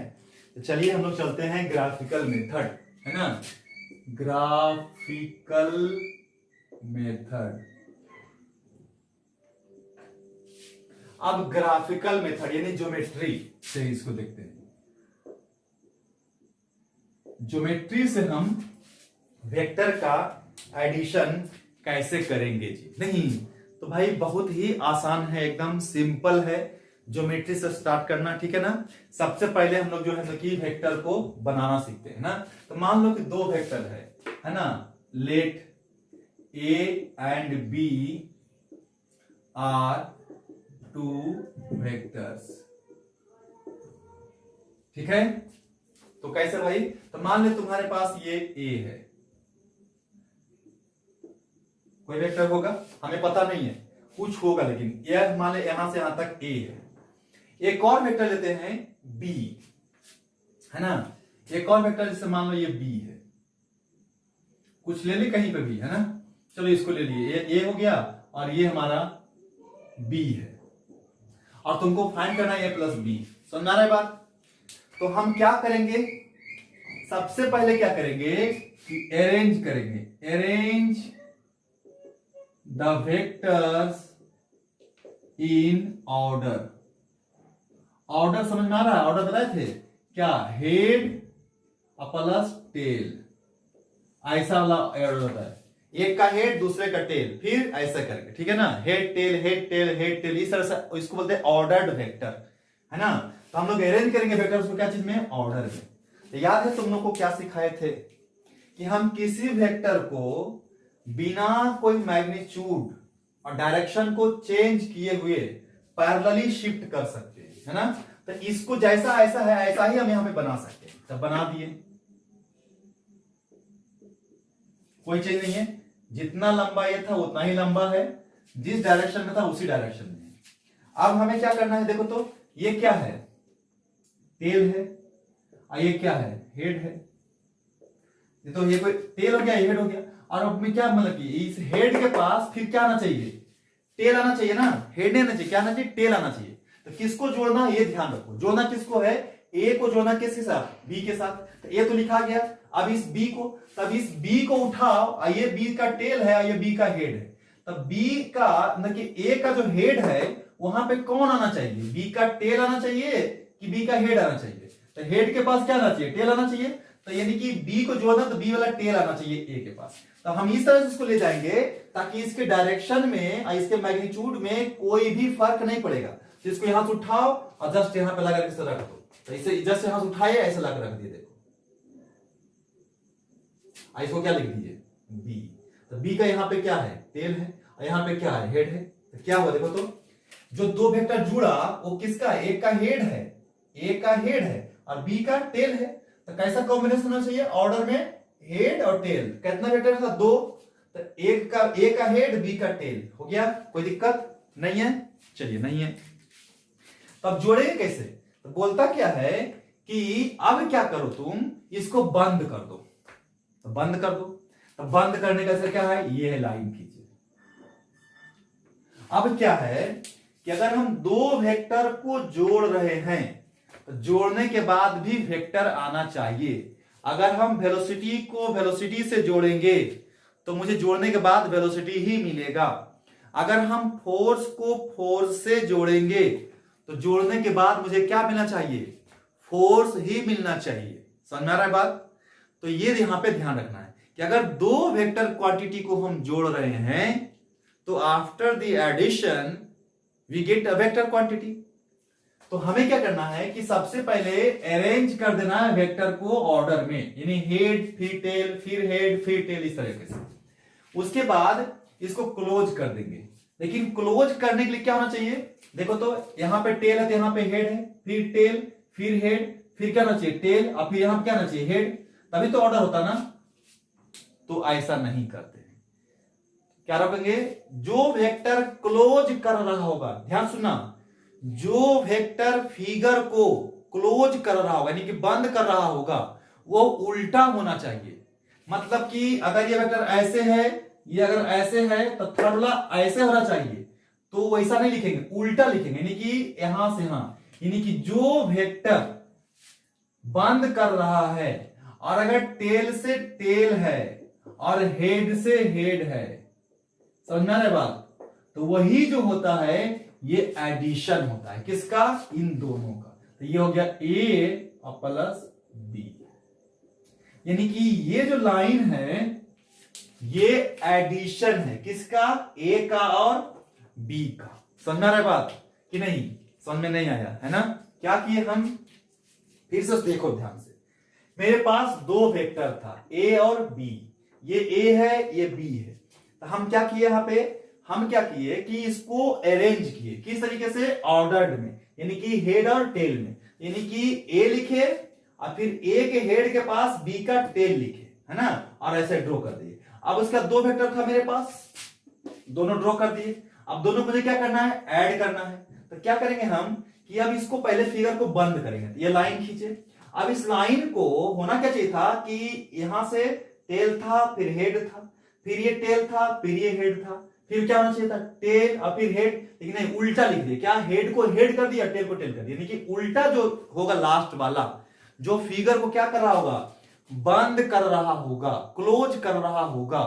तो चलिए हम लोग चलते हैं ग्राफिकल मेथड, है ना, ग्राफिकल मेथड। अब ग्राफिकल मेथड यानी ज्योमेट्री से इसको देखते हैं। ज्योमेट्री से हम वेक्टर का एडिशन कैसे करेंगे जी? नहीं तो भाई बहुत ही आसान है, एकदम सिंपल है ज्योमेट्री से स्टार्ट करना, ठीक है ना। सबसे पहले हम लोग जो है कि वेक्टर को बनाना सीखते हैं ना। तो मान लो कि दो वेक्टर है ना। Let a and b are two vectors, ठीक है। तो कैसे भाई? तो मान लो तुम्हारे पास ये ए है, कोई वेक्टर होगा, हमें पता नहीं है, कुछ होगा, लेकिन यह मान लो यहां से यहां तक ए है। एक और वेक्टर लेते हैं बी, है ना। एक और वेक्टर जैसे मान लो ये बी है, कुछ ले ली कहीं पे भी, है ना। चलो इसको ले लिए, ए हो गया और ये हमारा बी है, और तुमको फाइंड करना है ए प्लस बी। समझ आ रहा है बात? तो हम क्या करेंगे, सबसे पहले क्या करेंगे कि अरेंज करेंगे, arrange the vectors in order. Order समझ में आ रहा है? ऑर्डर बताए थे क्या? हेड प्लस टेल, ऐसा वाला ऑर्डर होता है। एक का हेड दूसरे का टेल, फिर ऐसा करके, ठीक है ना। Head tail head tail head tail, इस तरह से इसको बोलते हैं ऑर्डर्ड वेक्टर, है ना। तो हम लोग अरेंज करेंगे वेक्टर्स को क्या चीज में? ऑर्डर में। तो याद है तुम लोग को क्या सिखाए थे कि हम किसी वेक्टर को बिना कोई मैग्नीट्यूड और डायरेक्शन को चेंज किए हुए पैरेलली शिफ्ट कर सकते हैं, है ना। तो इसको जैसा ऐसा है ऐसा ही हम यहां पे बना सकते हैं। तब बना दिए, कोई चेंज नहीं है, जितना लंबा ये था उतना ही लंबा है, जिस डायरेक्शन में था उसी डायरेक्शन में है। अब हमें क्या करना है, देखो तो ये क्या है? टेल है, और ये क्या है? हेड है। ये तो ये कोई टेल हो गया, ये हेड हो गया। और अब में क्या मतलब कि इस हेड के पास फिर क्या आना चाहिए? टेल आना चाहिए ना। हेड नहीं आना चाहिए, क्या आना चाहिए? टेल आना चाहिए। तो किसको जोड़ना, ये ध्यान रखो। जोड़ना किसको है? ए को जोड़ना किसके साथ? बी के साथ। तो ए तो लिखा गया, अब इस बी को, तब इस बी को उठाओ, ये बी का टेल है, ये बी का हेड है। तब बी का मतलब ए का जो हेड है वहां पे कौन आना चाहिए? बी का टेल आना चाहिए कि बी का हेड आना चाहिए? तो हेड के पास क्या आना चाहिए? टेल आना चाहिए। तो यानी कि बी को जोड़ना तो बी वाला टेल आना चाहिए ए के पास। तो हम इस तरह से इसको ले जाएंगे ताकि इसके डायरेक्शन में और इसके मैग्नीट्यूड में कोई भी फर्क नहीं पड़ेगा। तो इसको यहां से उठाओ और जस्ट यहां पे लगा के रख दो। तो इसे जस्ट यहां से उठाए ऐसे लगा रख दिए, देखो इसको क्या लिख दीजिए? बी। तो बी का यहां पे क्या है? टेल है, और यहां पे क्या है? हेड है। तो क्या हुआ देखो तो, जो दो वेक्टर जुड़ा वो किसका है? एक का हेड है, एक का हेड है और बी का टेल है। तो कैसा कॉम्बिनेशन होना चाहिए ऑर्डर में? हेड और टेल। कितना वेक्टर था? दो। तो एक का ए का हेड, बी का टेल हो गया। कोई दिक्कत नहीं है? चलिए नहीं है। तब जोड़ेंगे कैसे? तो बोलता क्या है कि अब क्या करो, तुम इसको बंद कर दो। तो बंद कर दो। तो बंद करने का असर क्या है? ये है लाइन कीजिए। अब क्या है कि अगर हम दो वेक्टर को जोड़ रहे हैं तो जोड़ने के बाद भी वेक्टर आना चाहिए। अगर हम वेलोसिटी को वेलोसिटी से जोड़ेंगे तो मुझे जोड़ने के बाद वेलोसिटी ही मिलेगा। अगर हम फोर्स को फोर्स से जोड़ेंगे तो जोड़ने के बाद मुझे क्या मिलना चाहिए? फोर्स ही मिलना चाहिए। समझ में आ रहा है बात? तो ये यहां पे ध्यान रखना है कि अगर दो वेक्टर क्वांटिटी को हम जोड़ रहे हैं तो after the addition we get a vector quantity. तो हमें क्या करना है कि सबसे पहले अरेंज कर देना है वेक्टर को ऑर्डर में, यानी हेड फिर टेल फिर हेड फिर टेल, इस तरीके से। उसके बाद इसको क्लोज कर देंगे। लेकिन क्लोज करने के लिए क्या होना चाहिए? देखो तो यहां पे टेल है तो यहां पे हेड है, फिर टेल फिर हेड, फिर क्या होना चाहिए? टेल, और फिर यहां क्या होना चाहिए? हेड, तभी तो ऑर्डर होता ना। तो ऐसा नहीं करते, क्या रखेंगे? जो वेक्टर क्लोज कर रहा होगा, ध्यान सुनना, जो वेक्टर फिगर को क्लोज कर रहा होगा यानी कि बंद कर रहा होगा वो उल्टा होना चाहिए। मतलब कि अगर ये वेक्टर ऐसे है, ये अगर ऐसे है तो थर्ड वाला ऐसे होना चाहिए। तो वैसा नहीं लिखेंगे, उल्टा लिखेंगे, यानी कि यहां से यहां। यानी कि जो वेक्टर बंद कर रहा है और अगर टेल से टेल है और हेड से हेड है, समझना है बात? तो वही जो होता है ये एडिशन होता है किसका, इन दोनों का। तो ये हो गया ए और प्लस बी, यानी कि ये जो लाइन है ये एडिशन है किसका, ए का और बी का। समझ में आ रहा है बात कि नहीं, समझ में नहीं आया है ना। क्या किए हम, फिर से देखो ध्यान से, मेरे पास दो वेक्टर था ए और बी, ये ए है ये बी है। तो हम क्या किए यहां पे, हम क्या किए कि इसको अरेंज किए किस तरीके से, ऑर्डर्ड में, यानी कि हेड और टेल में, यानी कि ए लिखे और फिर ए के हेड के पास बी का टेल लिखे, है ना, और ऐसे ड्रॉ कर दिए। अब उसका दो वेक्टर था मेरे पास, दोनों ड्रॉ कर दिए। अब दोनों मुझे क्या करना है, ऐड करना है। तो क्या करेंगे हम कि अब इसको पहले फिगर को बंद करेंगे। तो ये लाइन खींचे, अब इस लाइन को होना क्या चाहिए था कि यहां से टेल था फिर हेड था, फिर ये टेल था फिर ये हेड था, फिर क्या होना चाहिए था, टेल और फिर हेड, लेकिन नहीं उल्टा लिख दिया। क्या, हेड को हेड कर दिया, टेल को टेल कर दिया, यानी कि उल्टा जो होगा लास्ट वाला, जो फिगर को क्या कर रहा होगा, बंद कर रहा होगा, क्लोज कर रहा होगा,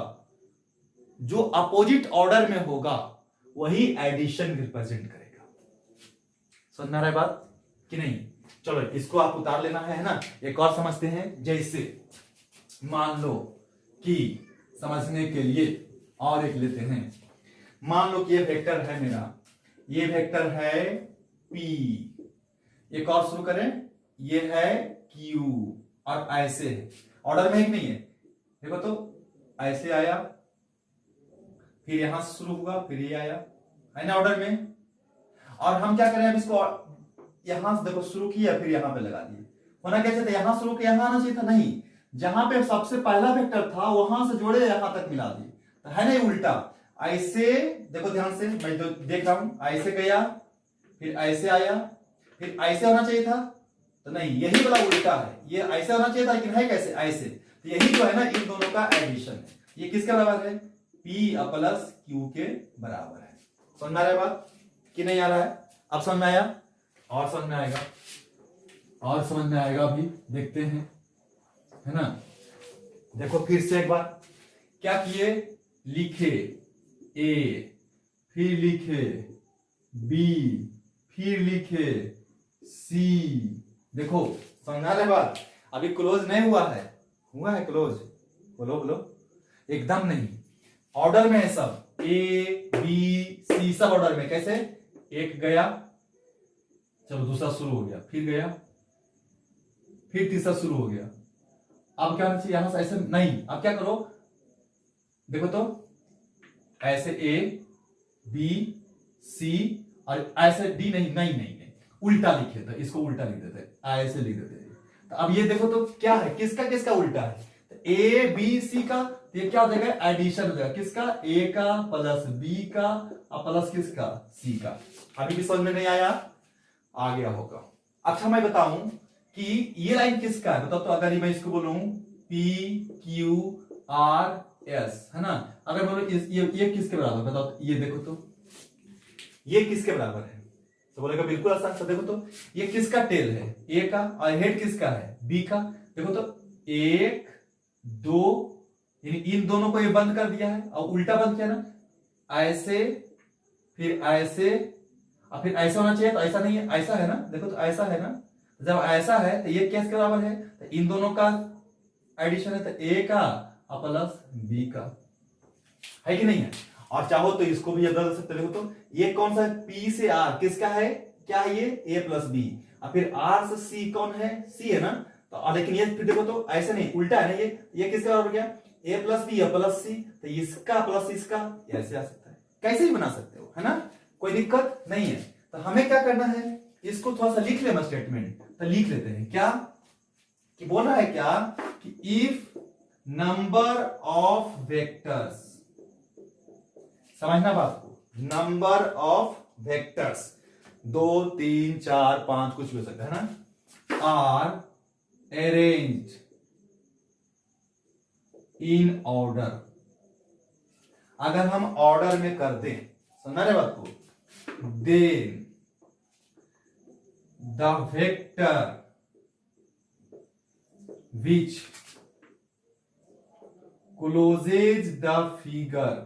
जो अपोजिट ऑर्डर में होगा वही एडिशन रिप्रेजेंट करेगा। समझ में आ रहा है बात कि नहीं। चलो इसको आप उतार लेना है ना। एक और समझते हैं, जैसे मान लो कि समझने के लिए और एक लेते हैं, मान लो कि ये वेक्टर है मेरा, ये वेक्टर है P, एक और शुरू करें, ये है Q और ऐसे है, ऑर्डर में एक नहीं है, देखो तो ऐसे आया फिर यहां से शुरू हुआ फिर ये आया, है ना ऑर्डर में। और हम क्या करें, अब इसको यहां से देखो शुरू किया फिर यहां पे लगा दिए। होना क्या चाहिए, यहां शुरू किया यहां आना चाहिए था, नहीं, जहां पे सबसे पहला वेक्टर था वहां से जोड़े यहां तक मिला दिए, तो है नहीं उल्टा। ऐसे देखो ध्यान से, मैं तो देख रहा हूं, ऐसे गया फिर ऐसे आया फिर ऐसे होना चाहिए था, तो नहीं, यही वाला उल्टा है, ये ऐसे होना चाहिए था लेकिन है कैसे, ऐसे। तो यही जो है ना इन दोनों का एडिशन है। ये किसके बराबर है, P प्लस Q के बराबर है। समझ में आ रहा है बात कि नहीं आ रहा है, अब समझ में आया, और समझ में आएगा, और समझ में आएगा अभी, देखते हैं, है ना। देखो फिर से एक बार, क्या किए, लिखे A, फिर लिखे B, फिर लिखे C। देखो समझ में आ रहा है बात, अभी क्लोज नहीं हुआ है, हुआ है क्लोज, बोलो बोलो, एकदम नहीं, ऑर्डर में है सब, A B C सब ऑर्डर में। कैसे, एक गया, चलो दूसरा शुरू हो गया, फिर गया, फिर तीसरा शुरू हो गया। अब क्या होना चाहिए, यहां से ऐसे नहीं, अब क्या करो, देखो तो ऐसे A B C और ऐसे D, नहीं नहीं नहीं, नहीं। उल्टा लिखे, तो इसको उल्टा लिख देते, ऐसे लिख देते। तो अब ये देखो तो क्या है, किसका किसका उल्टा है, तो A B C का, तो ये क्या हो जाएगा, एडिशन हो जाएगा किसका, A का प्लस B का और प्लस किसका, C का। अभी भी समझ में नहीं आया, आ गया होगा। अच्छा मैं बताऊं कि ये लाइन किसका है, बताओ तो, अगर मैं इसको बोलूं P Q R S, है ना, अगर बोलो ये किसके बराबर, बताओ तो, ये देखो तो ये किसके बराबर है, तो बोलेगा बिल्कुल आसान सा। देखो तो ये किसका टेल है, ए का, और हेड किसका है, बी का। देखो तो एक दो, यानी इन दोनों को ये बंद कर दिया है और उल्टा बंद किया ना, ऐसे फिर ऐसे और फिर ऐसा होना चाहिए, तो ऐसा नहीं है, ऐसा है ना, देखो तो ऐसा है ना, जब ऐसा है तो ये किसके बराबर है, तो इन दोनों का एडिशन है, तो ए का प्लस बी का, है कि नहीं है। और चाहो तो इसको भी बदल सकते, देखो तो ये कौन सा है, P से R किसका है, क्या है ये, A प्लस बी, और फिर R से C कौन है, C है ना। तो और लेकिन ये फिर देखो तो ऐसे नहीं, उल्टा है ना, ये किसका बराबर गया, A plus b plus C, तो इसका प्लस इसका ऐसे आ सकता है, कैसे भी बना सकते हो, है ना, कोई दिक्कत नहीं है। तो हमें क्या करना है, इसको थोड़ा सा लिख लेना स्टेटमेंट, तो लिख लेते हैं क्या, कि बोल रहा है क्या कि इफ नंबर ऑफ वेक्टर्स, समझना बात को, नंबर ऑफ वेक्टर्स 2 3 4 5 कुछ भी हो सकता है ना, आर अरेंज्ड इन ऑर्डर, अगर हम ऑर्डर में कर दें, समझना रे बात को, then the vector which closes the figure,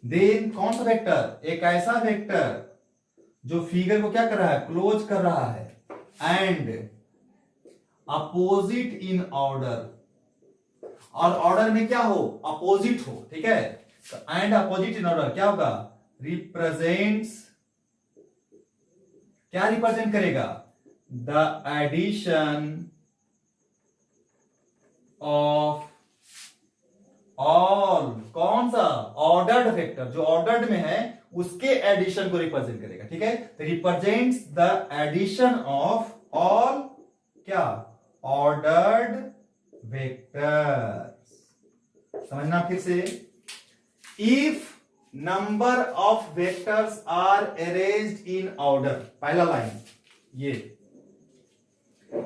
then कौन सा वेक्टर, एक ऐसा वेक्टर जो फिगर को क्या कर रहा है, क्लोज कर रहा है, एंड अपोजिट इन ऑर्डर, और ऑर्डर में क्या हो, अपोजिट हो, ठीक है। तो एंड अपोजिट इन ऑर्डर क्या होगा, रिप्रेजेंट्स, क्या रिप्रेजेंट करेगा, द एडिशन ऑफ ऑल, कौन सा, ऑर्डर्ड वेक्टर, जो ऑर्डर्ड में है उसके एडिशन को रिप्रेजेंट करेगा, ठीक है। तो represents the addition of all क्या, ऑर्डर्ड वेक्टर्स। समझना फिर से, if number of vectors are arranged in order, पहला लाइन ये,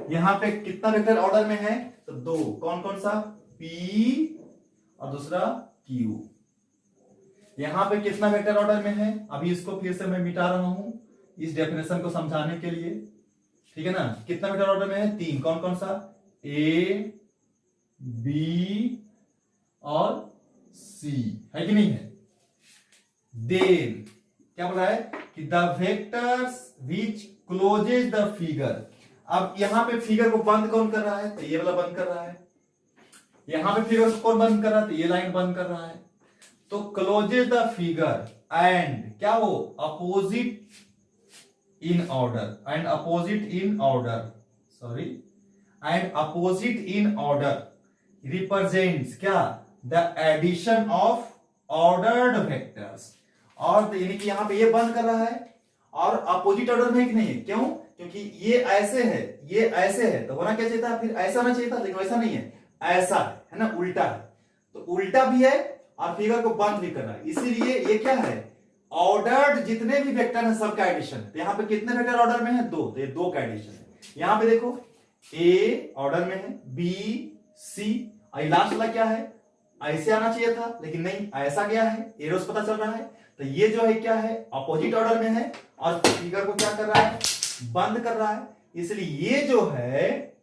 यहां पे कितना वेक्टर ऑर्डर में है, तो दो, कौन कौन सा, P और दूसरा Q। यहां पे कितना वेक्टर ऑर्डर में है, अभी इसको फिर से मैं मिटा रहा हूं इस डेफिनेशन को समझाने के लिए, ठीक है ना। कितना वेक्टर ऑर्डर में है, तीन, कौन कौन सा, A, B और C, है कि नहीं है। देन क्या बोला है कि the vectors which closes the figure, अब यहां पे फिगर को बंद कौन कर रहा है, तो ये वाला बंद कर रहा है, यहां पे फिगर को कौन बंद कर रहा है, तो ये लाइन बंद कर रहा है। तो क्लोजेज द फिगर एंड क्या हो, opposite in order, and opposite in order, sorry, and opposite in order represents क्या, the addition of ordered vectors. और यानी कि यहां पे ये बंद कर रहा है और अपोजिट ऑर्डर में एक नहीं है, क्यों, क्योंकि ये ऐसे है, ये ऐसे है, तो होना क्या चाहिए था, फिर ऐसा होना चाहिए था, लेकिन वैसा नहीं है, ऐसा है ना, उल्टा है। तो उल्टा भी है और फिगर को बंद भी कर रहा है, इसीलिए ये क्या है, ऑर्डर्ड जितने भी वेक्टर हैं सबका एडिशन। तो यहां पे कितने वेक्टर ऑर्डर में है, दो, तो ये दो का एडिशन है। यहां पे देखो ए ऑर्डर में है, बी, सी, और लास्ट वाला क्या है, ऐसे आना चाहिए था लेकिन नहीं, ऐसा गया है, एरोस पता चल रहा है। तो ये जो है क्या है, अपोजिट ऑर्डर में है और फिगर को क्या कर रहा है, बंद कर रहा है। इसलिए ये जो है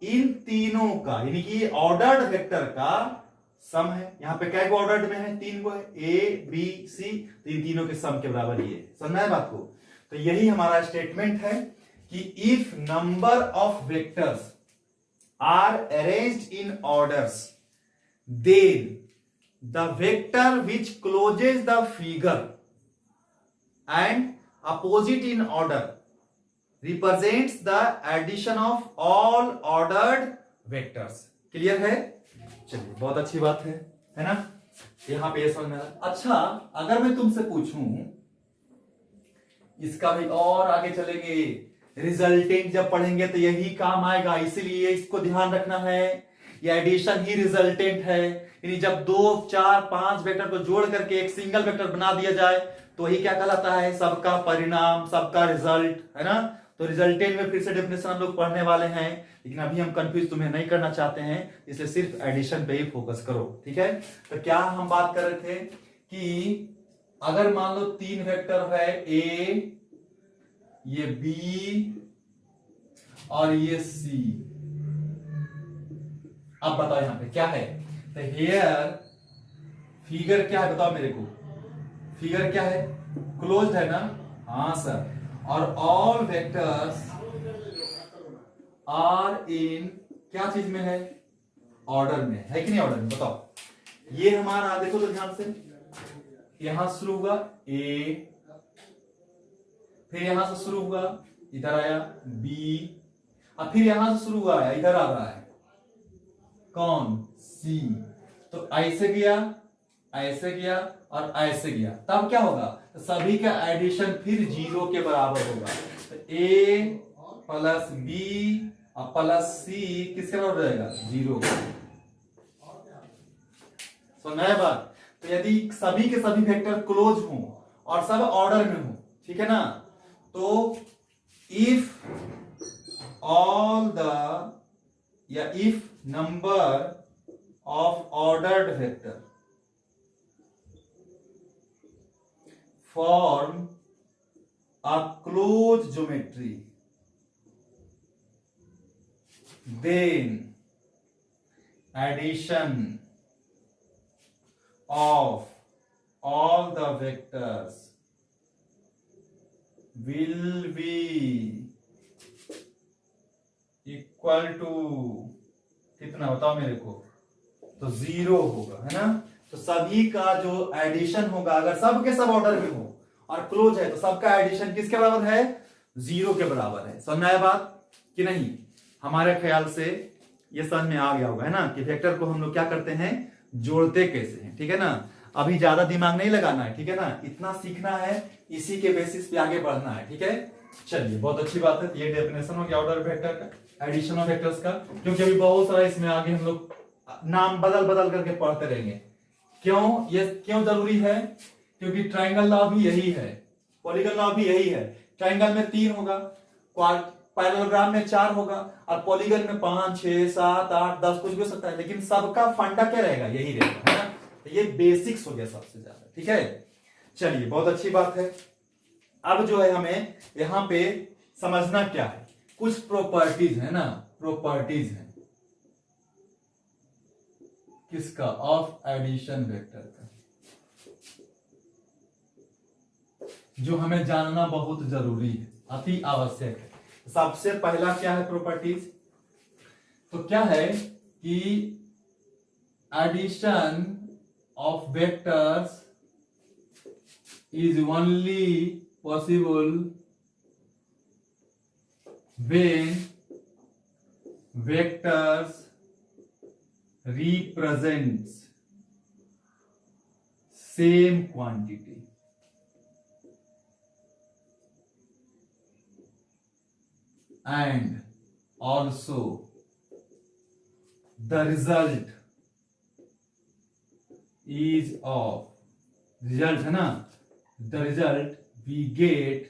इन तीनों का, यानी कि ऑर्डर्ड वेक्टर का सम है। यहां पे क्या ऑर्डर्ड में है, तीन को है, ए, बी, सी, तो इन तीनों के सम के बराबर ये, समझना है बात को। तो यही हमारा स्टेटमेंट है कि if number of vectors are arranged in orders, then the vector which closes the figure and opposite in order represents the addition of all ordered vectors। Clear है, चलिए बहुत अच्छी बात है ना, यहां पे ये समझ में आ रहा। अच्छा, अगर मैं तुमसे पूछूं, इसका भी और आगे चलेंगे, रिजल्टेंट जब पढ़ेंगे तो यही काम आएगा, इसीलिए इसको ध्यान रखना है, ये एडिशन ही रिजल्टेंट है। यानी जब 2, 4, 5 वेक्टर को जोड़ करके एक सिंगल वेक्टर बना दिया जाए तो वही क्या कहलाता है, सबका परिणाम, सबका रिजल्ट, है ना। तो रिजल्टेंट में फिर से डेफिनेशन हम लोग पढ़ने वाले हैं, लेकिन अभी हम कंफ्यूज तुम्हें नहीं करना चाहते हैं, इसलिए सिर्फ एडिशन पे ही फोकस करो, ठीक है। तो क्या हम बात कर रहे थे कि अगर मान लो 3 वेक्टर है, ए, ये बी और ये सी, अब बताओ यहां पे क्या है, तो हियर फिगर क्या है, बताओ मेरे को, फिगर क्या है, क्लोज्ड है ना, हाँ सर, और ऑल वेक्टर्स आर इन क्या चीज में है, ऑर्डर में है कि नहीं, ऑर्डर में, बताओ। ये हमारा देखो तो ध्यान से, यहां शुरू हुआ ए, फिर यहां से शुरू हुआ, इधर आया बी, और फिर यहां से शुरू हुआ है, इधर आ रहा है कौन, सी। तो ऐसे गया, ऐसे गया और ऐसे गया, तब क्या होगा, तो सभी का एडिशन फिर 0 के बराबर होगा। तो ए प्लस बी और प्लस सी किसके बराबर रहेगा, 0। तो नया बात, तो यदि सभी के सभी वेक्टर क्लोज हों और सब ऑर्डर में हो, ठीक है ना, तो इफ ऑल द, या if number of ordered vector form a closed geometry, then addition of all the vectors will be equal to कितना बताओ मेरे को, तो 0 होगा, है ना। तो सभी का जो एडिशन होगा, अगर सब के सब ऑर्डर में हो और क्लोज है, तो सबका एडिशन किसके बराबर है, 0 के बराबर है। समझ में आया बात कि नहीं? हमारे ख्याल से ये समझ में आ गया होगा, है ना, कि वेक्टर को हम लोग क्या करते हैं, जोड़ते कैसे हैं, ठीक है ना। अभी ज्यादा दिमाग नहीं लगाना है, ठीक है ना, इतना सीखना है, इसी के बेसिस पे आगे बढ़ना है, ठीक है। चलिए, बहुत अच्छी बात है। ये डेफिनेशन हो गया ऑर्डर वेक्टर का, एडिशन ऑफ वेक्टर्स का, क्योंकि अभी बहुत सारा इसमें आगे हम लोग नाम बदल बदल करके पढ़ते रहेंगे। क्यों ये क्यों जरूरी है? क्योंकि ट्राइंगल लॉ भी यही है, पॉलीगन लॉ भी यही है। ट्राइंगल में 3 होगा, पैरेललोग्राम में 4 होगा, और पॉलीगन में 5, 6, 7, 8, 10 कुछ भी हो सकता है, लेकिन सबका फंडा क्या रहेगा, यही रहेगा, है ना। तो ये बेसिक्स हो गया सबसे ज्यादा, ठीक है। चलिए, बहुत अच्छी बात है। अब जो है हमें यहां पे समझना क्या है, कुछ प्रॉपर्टीज है ना, प्रॉपर्टीज है किसका, ऑफ एडिशन वेक्टर का, जो हमें जानना बहुत जरूरी है, अति आवश्यक है। सबसे पहला क्या है प्रॉपर्टीज, तो क्या है कि addition of vectors is only possible when vectors represents same quantity and also the result is of, result है ना, the result we get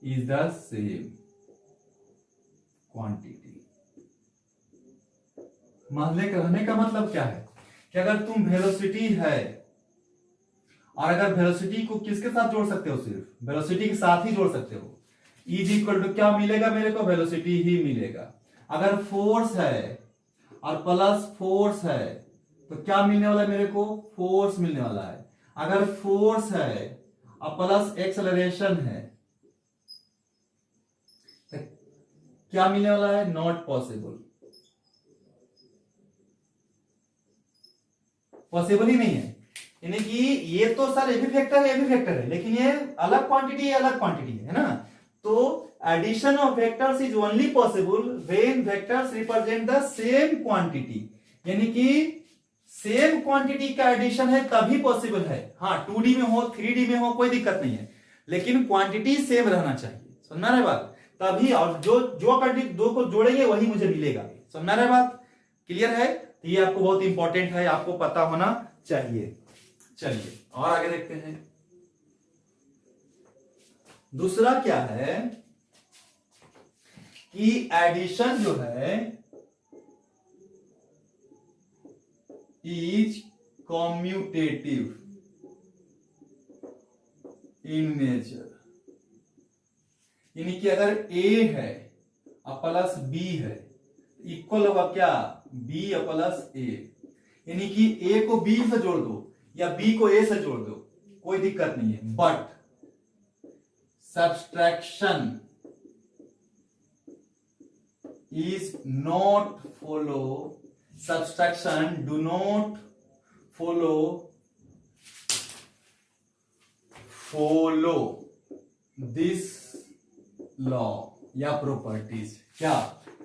is the same quantity। मानने कहने का मतलब क्या है कि अगर तुम वेलोसिटी है, और अगर वेलोसिटी को किसके साथ जोड़ सकते हो, सिर्फ वेलोसिटी के साथ ही जोड़ सकते हो, इज इक्वल टू क्या मिलेगा मेरे को, वेलोसिटी ही मिलेगा। अगर फोर्स है और प्लस फोर्स है, तो क्या मिलने वाला है मेरे को, फोर्स मिलने वाला है। अगर फोर्स है और प्लस एक्सेलरेशन है, तो क्या मिलने वाला है, नॉट पॉसिबल, पॉसिबल ही नहीं है। यानी कि ये तो सर ये भी फैक्टर है, लेकिन ये अलग क्वांटिटी है, अलग क्वांटिटी है ना। तो addition of vectors is only possible when vectors represent the same quantity, यानी कि सेम क्वांटिटी का एडिशन है तभी पॉसिबल है। हाँ, 2D में हो, 3D में हो, कोई दिक्कत नहीं है, लेकिन क्वांटिटी सेम रहना चाहिए। समझना रहे बात, तभी, और जो क्वांटिटी दो को जोड़ेंगे वही मुझे मिलेगा। समझना रहे बात, क्लियर है? तो ये आपको बहुत इंपॉर्टेंट है, आपको पता होना चाहिए। चलिए और आगे देखते हैं। दूसरा क्या है कि एडिशन जो है इज कॉम्यूटेटिव इन नेचर, यानी कि अगर ए है और प्लस बी है, इक्वल होगा क्या, बी और प्लस ए, यानी कि ए को बी से जोड़ दो या बी को ए से जोड़ दो, कोई दिक्कत नहीं है। But subtraction is not follow, subtraction do not follow this law या प्रॉपर्टीज। क्या,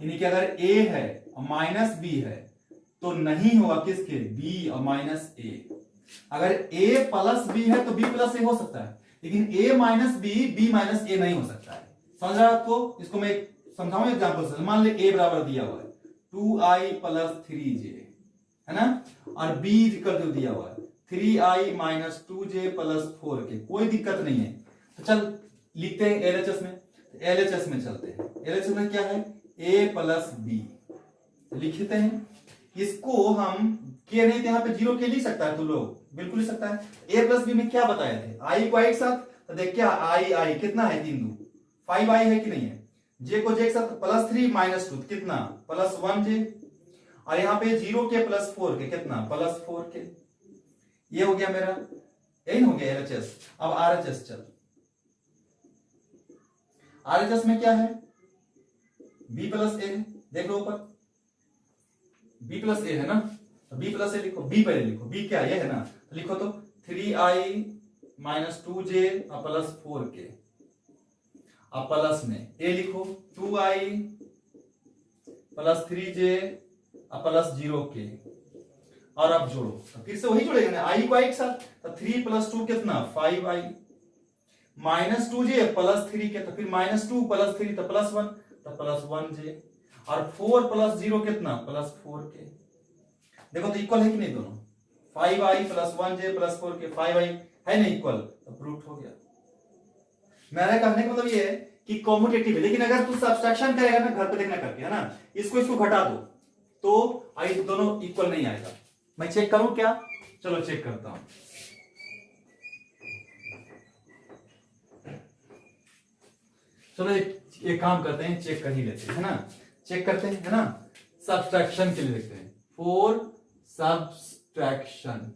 यानी कि अगर a है और माइनस b है तो नहीं होगा किसके, b और माइनस a। अगर a प्लस b है तो b प्लस a हो सकता है, लेकिन a minus b, b minus a नहीं हो सकता है। समझ रहा है आपको? इसको मैं समझाऊं एग्जांपल से। मान ले a बराबर दिया हुआ है 2i प्लस 3j, है ना, और b इक्वल टू दिया हुआ है 3i minus 2j plus 4k, कोई दिक्कत नहीं है। तो चल लिखते हैं एलएचएस में, एलएचएस में चलते हैं। एलएचएस में क्या है, a प्लस b लिखते हैं। इसको हम के नहीं थे, यहाँ पे 0 के लिख सकता है, तू लोग बिल्कुल लिख सकता है। a प्लस b में क्या बताए थे, i को एक साथ, तो देख क्या i कितना है, 3 2 5i है कि नहीं है। j को j के साथ प्लस 3 माइनस 2 कितना, प्लस 1j, और यहाँ पे 0 के प्लस 4 के कितना, प्लस 4 के। ये हो गया मेरा यही हो गया LHS। अब RHS चल, RHS में क्या है, B प्लस ए है, देख लो ऊपर B प्लस ए है ना, तो B प्लस ए लिखो, B पहले लिखो, B क्या ये है ना, तो लिखो तो 3i minus 2j plus 4k, अब प्लस में A लिखो 2i plus 3j plus 0k, और अब जोड़ो, तो फिर से वही जोड़ेगा ना, i को एक साथ, तो 3 प्लस 2 कितना 5i minus 2j plus 3k, तो फिर माइनस 2 प्लस 3 तो प्लस 1, तो प्लस 1j, और 4 प्लस 0 कितना प्लस 4k। देखो तो इक्वल है कि नहीं दोनों, 5i plus 1j plus 4k, 5i है नहीं इक्वल, तो प्रूफ हो गया। मेरा कहने का मतलब ये है कि कॉम्यूटेटिव है, लेकिन अगर तू सब्सट्रैक्शन करेगा ना, घर पे देखना करके, है ना, इसको घटा दो तो आई दोनों इक्वल नहीं आएगा। मैं चेक करूं क्या, चलो चेक करता हूं। चलो एक काम करते हैं, चेक कर ही लेते हैं, है ना, चेक करते हैं, है ना, सब्सट्रैक्शन के लिए देखते हैं, फॉर सब्सट्रैक्शन,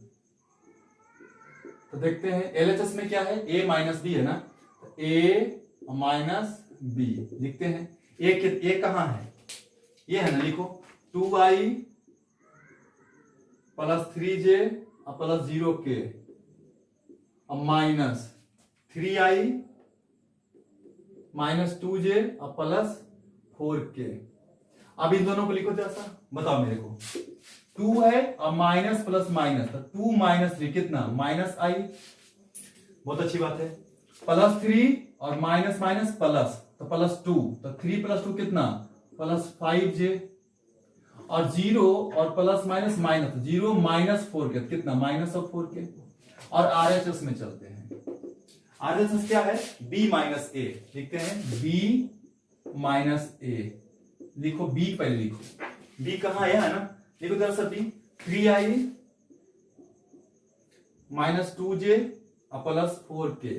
तो देखते हैं LHS में क्या है, a माइनस बी है ना, तो a माइनस बी लिखते हैं। ए कहां है, ये है ना, लिखो 2i plus 3j plus 0k minus 3i minus 2j plus 4k। अब इन दोनों को लिखो जैसा, बताओ मेरे को, 2 है और माइनस प्लस माइनस, तो 2 माइनस 3 कितना माइनस i, बहुत अच्छी बात है, प्लस 3 और माइनस माइनस प्लस, तो प्लस 2, तो 3 प्लस 2 कितना प्लस 5j, और 0 और plus minus minus, 0 minus 4k कितना माइनस ऑफ 4k। और RHS में चलते हैं, RHS क्या है, b माइनस ए, लिखते हैं b माइनस ए, लिखो b पहले लिखो, b कहां है ना, लिखो जरा सा b, 3i minus 2j plus 4k,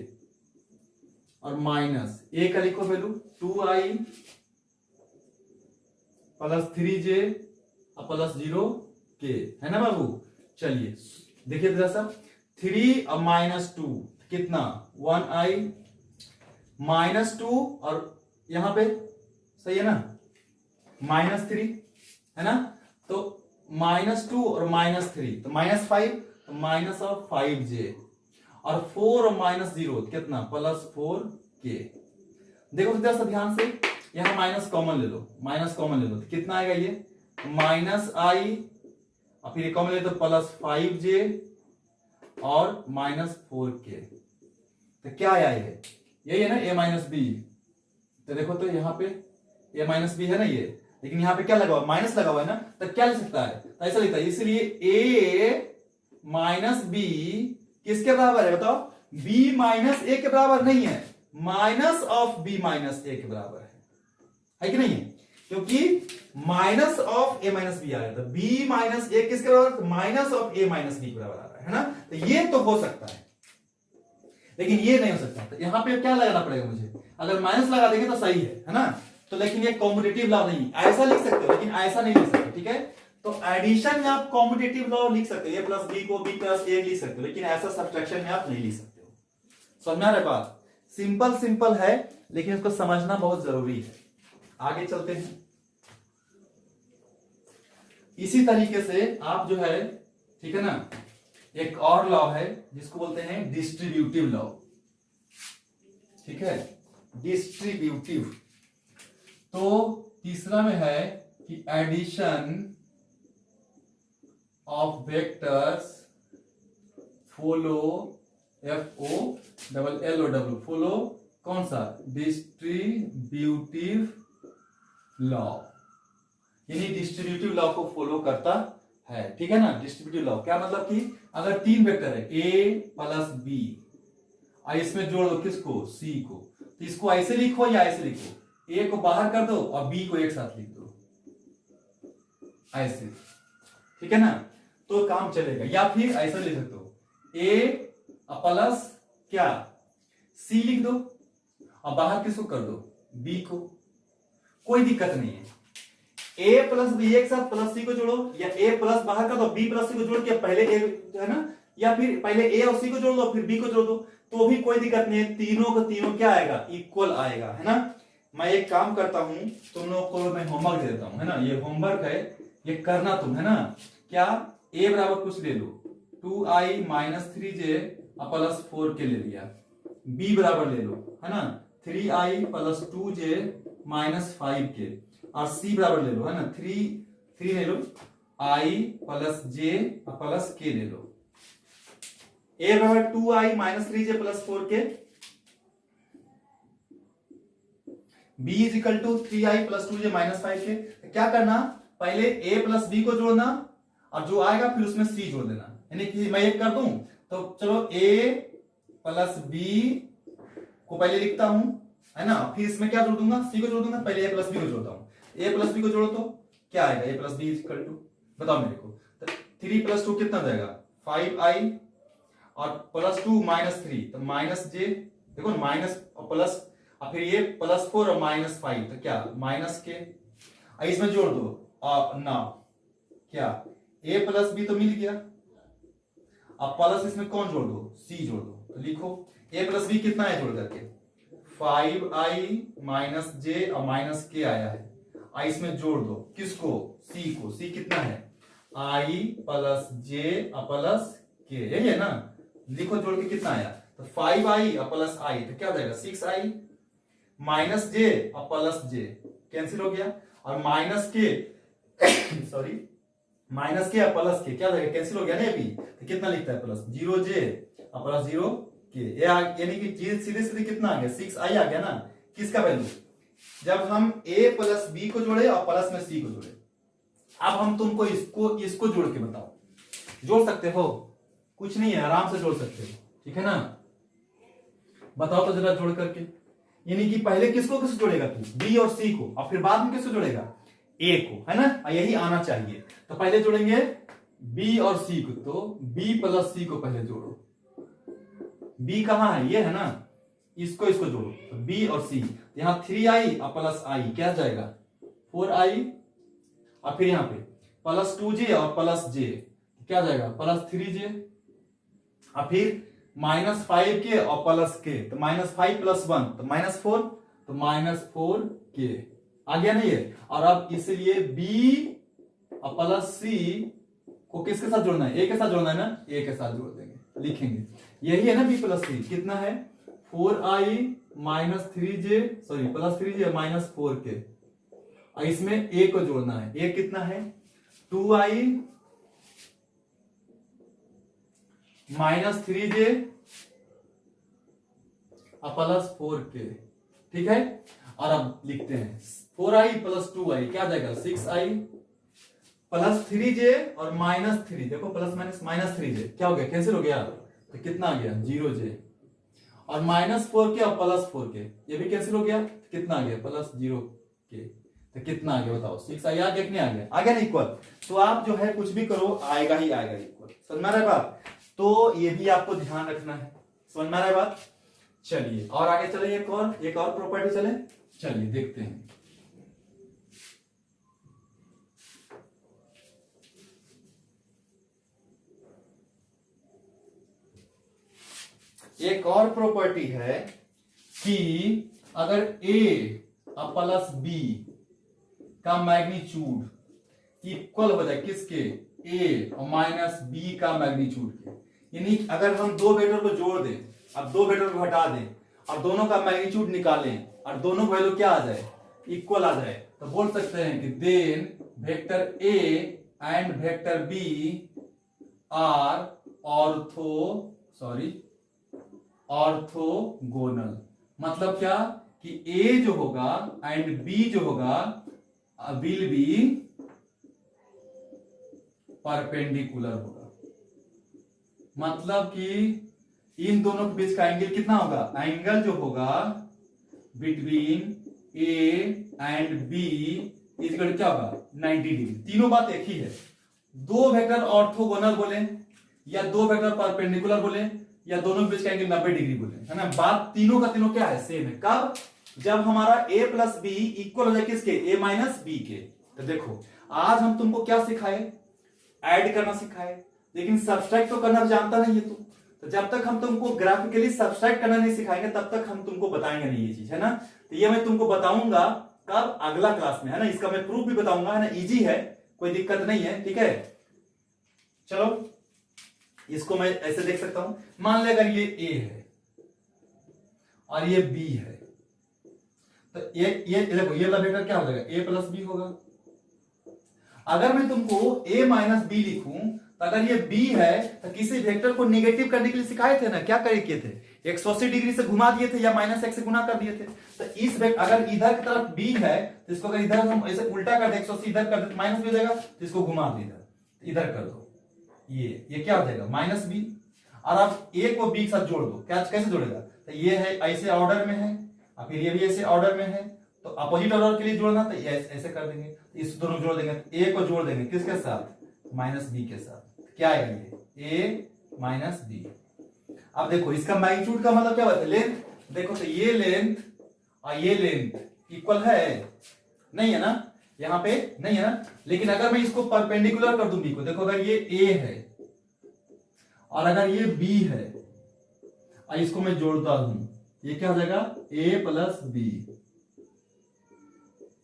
और माइनस a का लिखो value 2i plus 3j plus 0k, है ना बाबू। चलिए देखिए जरा सा, 3 और माइनस 2 कितना 1i माइनस 2, और यहां पे सही है ना माइनस 3, है ना, तो माइनस 2 और माइनस 3 तो माइनस 5, तो माइनस ऑफ 5j, और 4 और माइनस 0 कितना प्लस 4k। देखो जरा सा ध्यान से, यहां माइनस कॉमन ले लो, माइनस कॉमन ले लो तो कितना आएगा ये माइनस i, और फिर कॉमन ले तो प्लस 5j और माइनस 4k, तो क्या आया ये, यही है ना a माइनस बी। तो देखो तो यहाँ पे a माइनस बी है ना ये, लेकिन यहाँ पे क्या लगा हुआ माइनस लगा हुआ है ना, तो क्या लिख सकता है, तो ऐसा लिखता है, इसलिए a माइनस बी किसके बराबर है बताओ, b माइनस ए के बराबर नहीं है, minus of b minus A के बराबर है कि नहीं है, क्योंकि minus of a minus B आ रहा है, तो b माइनस ए किसके बराबर, minus of a minus B के बराबर आ रहा है ना, तो ये तो हो सकता है, लेकिन ये नहीं हो सकता। तो यहां पे क्या लगाना पड़ेगा मुझे, अगर माइनस लगा देंगे तो सही है ना, तो लेकिन ये कॉम्यूटेटिव लॉ नहीं, ऐसा लिख सकते हो लेकिन ऐसा नहीं लिख सकते, ठीक है। तो एडिशन में आप कॉम्यूटेटिव लॉ लिख सकते हो, a प्लस बी को b प्लस ए लिख सकते हो, लेकिन ऐसा सब्सट्रैक्शन में आप नहीं लिख सकते हो। समझ में आ रहा है बात, सिंपल है, लेकिन इसको समझना बहुत जरूरी है। आगे चलते हैं, इसी तरीके से आप जो है, ठीक है ना, एक और लॉ है जिसको बोलते हैं डिस्ट्रीब्यूटिव लॉ, ठीक है, डिस्ट्रीब्यूटिव। तो तीसरा में है कि addition of vectors follow FOLLO follow कौन सा, डिस्ट्रीब्यूटिव लॉ, यानी डिस्ट्रीब्यूटिव लॉ को फॉलो करता है, ठीक है ना। डिस्ट्रीब्यूटिव लॉ क्या मतलब कि अगर 3 वेक्टर है a प्लस b, इसमें जोड़ दो किसको, c को, तो इसको ऐसे लिखो या ऐसे लिखो, a को बाहर कर दो और b को एक साथ लिख दो, ऐसे, ठीक है ना, तो काम चलेगा। या फिर ऐसा लिख सकते हो, a प्लस क्या c लिख दो और बाहर किसको कर दो, b को, कोई दिक्कत नहीं है। a प्लस बी एक साथ प्लस सी को जोड़ो, या a प्लस बाहर कर दो b प्लस सी को जोड़ के पहले a है ना या फिर पहले ए और सी को जोड़ दो फिर बी को जोड़ दो, तो भी कोई दिक्कत नहीं है, तीनों का तीनों क्या आएगा, इक्वल आएगा, है ना। मैं एक काम करता हूं, तुम लोग को मैं होमवर्क दे देता हूं, है ना, ये होमवर्क है, ये करना तुम, है ना। क्या, ए बराबर कुछ ले लो 2i माइनस 3j प्लस 4 के ले लिया, बी बराबर ले लो, है ना 3i प्लस 2j माइनस 5 के, और सी बराबर ले लो, है ना 3 ले लो i plus j plus k ले लो। ए बराबर 2i minus 3j plus 4 k, b is equal to 3i plus 2j minus 5 k. क्या करना, पहले a प्लस b को जोड़ना और जो आएगा फिर उसमें c जोड़ देना, यानी कि मैं एक कर दूं तो चलो a प्लस b को पहले लिखता हूं, है ना, फिर इसमें क्या जोड़ दूंगा, c को जोड़ दूंगा, पहले a प्लस b को जोड़ता हूं, a प्लस b को जोड़ो तो क्या आएगा, a plus b is equal to, बताओ मेरे को, 3 प्लस 2 कितना जाएगा 5i और प्लस 2 माइनस 3 तो माइनस j, देखो माइनस और प्लस, और फिर ये प्लस 4 और माइनस 5 तो क्या माइनस के, इसमें जोड़ दो और ना क्या a प्लस बी तो मिल गया, अब प्लस इसमें कौन जोड़ दो, c जोड़ दो, तो लिखो a प्लस बी कितना है जोड़ करके 5i माइनस j और माइनस के आया है, इसमें जोड़ दो किसको, c को, c कितना है i प्लस j प्लस के, यही है ना, लिखो जोड़ के कितना आया, तो 5i प्लस i तो क्या हो जाएगा 6i माइनस j और प्लस j कैंसिल हो गया, और माइनस के सॉरी माइनस के और प्लस के क्या हो जाएगा, कैंसिल हो गया ना, अभी तो कितना लिखता है प्लस 0j और प्लस 0k, यानी कि चीज सीधे सीधे कितना आ गया 6i आ गया ना, किसका वैल्यू, जब हम a प्लस b को जोड़े और प्लस में c को जोड़े। अब हम तुमको इसको जोड़ के बताओ, जोड़ सकते हो, कुछ नहीं है, आराम से जोड़ सकते हो, ठीक है ना, बताओ तो जरा जोड़ करके, यानी कि पहले किसको किसको जोड़ेगा तू, b और c को, और फिर बाद में किसको जोड़ेगा a को, है ना, यही आना चाहिए। तो पहले जोड़ेंगे b और c को, तो b प्लस c को पहले जोड़ो, b कहां है, ये है ना, इसको जोड़ो, तो b और c, यहां 3i और प्लस i क्या जाएगा 4i, और फिर यहां पे प्लस 2j और प्लस j क्या जाएगा प्लस 3j, और फिर माइनस 5 के और प्लस के, तो माइनस 5 प्लस 1 तो माइनस 4, तो माइनस 4 के आ गया नहीं है। और अब इसलिए b और प्लस c को किसके साथ जोड़ना है, a के साथ जोड़ना है ना, a के साथ जोड़ देंगे, लिखेंगे यही है ना b प्लस c, कितना है 4i minus 3j sorry plus 3j minus 4 के, और इसमें a को जोड़ना है, a कितना है 2i minus 3j plus 4k, ठीक है। और अब लिखते हैं 4i प्लस 2i क्या जाएगा 6i प्लस 3j और माइनस 3, देखो प्लस माइनस माइनस 3j क्या हो गया, कैंसिल हो गया, तो कितना आ गया 0j, और माइनस 4k और प्लस 4k ये भी कैंसिल हो गया, तो कितना आ गया प्लस 0k, तो कितना आ गया बताओ 6i आ गया कि नहीं आ गया, आ गया ना इक्वल। तो आप जो है कुछ भी करो आएगा ही आएगा इक्वल, समझ में आ रहा है बात, तो ये भी आपको ध्यान रखना है, समझ में आ रहा है बात। चलिए और आगे चले, एक और प्रॉपर्टी चले, चलिए देखते हैं। एक और प्रॉपर्टी है कि अगर a प्लस b का मैग्नीट्यूड इक्वल हो जाए किसके, a और माइनस b का मैग्नीट्यूड के, यानी अगर हम दो वेक्टर को जोड़ दें, अब दो वेक्टर को हटा दें और दोनों का मैग्नीट्यूड निकालें और दोनों वैल्यू क्या आ जाए इक्वल आ जाए, तो बोल सकते हैं कि then vector a and vector b are orthogonal. मतलब क्या कि a जो होगा एंड b जो होगा विल बी परपेंडिकुलर होगा, मतलब कि इन दोनों के बीच का एंगल कितना होगा, एंगल जो होगा between a and b equal क्या होगा 90 डिग्री। तीनों बात एक ही है, दो वेक्टर ऑर्थोगोनल बोले या दो वेक्टर परपेंडिकुलर बोले या दोनों के बीच का एंगल 90 डिग्री बोले, है ना, बात तीनों का तीनों क्या है सेम है। कब, जब हमारा a प्लस बी इक्वल हो जाए किसके, a माइनस बी के। तो देखो आज हम तुमको क्या सिखाए, ऐड करना सिखाए, लेकिन सब्सट्रैक्ट तो करना जानता नहीं है तू। तो जब तक हम तुमको ग्राफिकली सब्सट्रैक्ट करना नहीं सिखाएंगे तब तक हम तुमको बताएंगे नहीं ये चीज, है ना। तो ये मैं तुमको बताऊंगा कब, अगला क्लास में, है ना। इसका मैं प्रूफ भी बताऊंगा, है ना। इजी है, कोई दिक्कत नहीं है, ठीक है। चलो इसको मैं ऐसे देख सकता हूं, मान ले अगर ये ए है और ये बी है, तो ये देखो ये वाला वेक्टर क्या हो जाएगा, ए प्लस बी होगा। अगर मैं तुमको ए माइनस बी लिखूं तो अगर ये बी है तो किसी वेक्टर को निगेटिव करने के लिए सिखाए थे ना, क्या करे किए थे, 180 डिग्री से घुमा दिए थे या माइनस एक्स से गुना कर दिए थे। तो इस अगर इधर की तरफ बी है तो इसको अगर इधर हम ऐसे उल्टा कर दे, 180 इधर कर दे, माइनस भी हो जाएगा, तो इसको घुमा दे इधर कर दो, ये क्या हो जाएगा माइनस बी। और आप ए को बी के साथ जोड़ दो, क्या कैसे जोड़ेगा, तो ये है ऐसे ऑर्डर में है और फिर ये भी ऐसे ऑर्डर में है, तो अपोजिट ऑर्डर के लिए जोड़ना तो ऐसे कर देंगे, तो इस दोनों जोड़ देंगे, ए को जोड़ देंगे किसके साथ, माइनस बी के साथ। क्या आएगा ये ए माइनस बी। अब देखो इसका मैग्नीट्यूड का मतलब क्या होता है, लेंथ। देखो तो ये लेंथ और ये लेंथ इक्वल है, नहीं है ना, यहां पे नहीं है ना। लेकिन अगर मैं इसको परपेंडिकुलर कर दूं बी को, देखो अगर ये ए है और अगर ये बी है और इसको मैं जोड़ता हूं, ये क्या हो जाएगा, ए प्लस बी।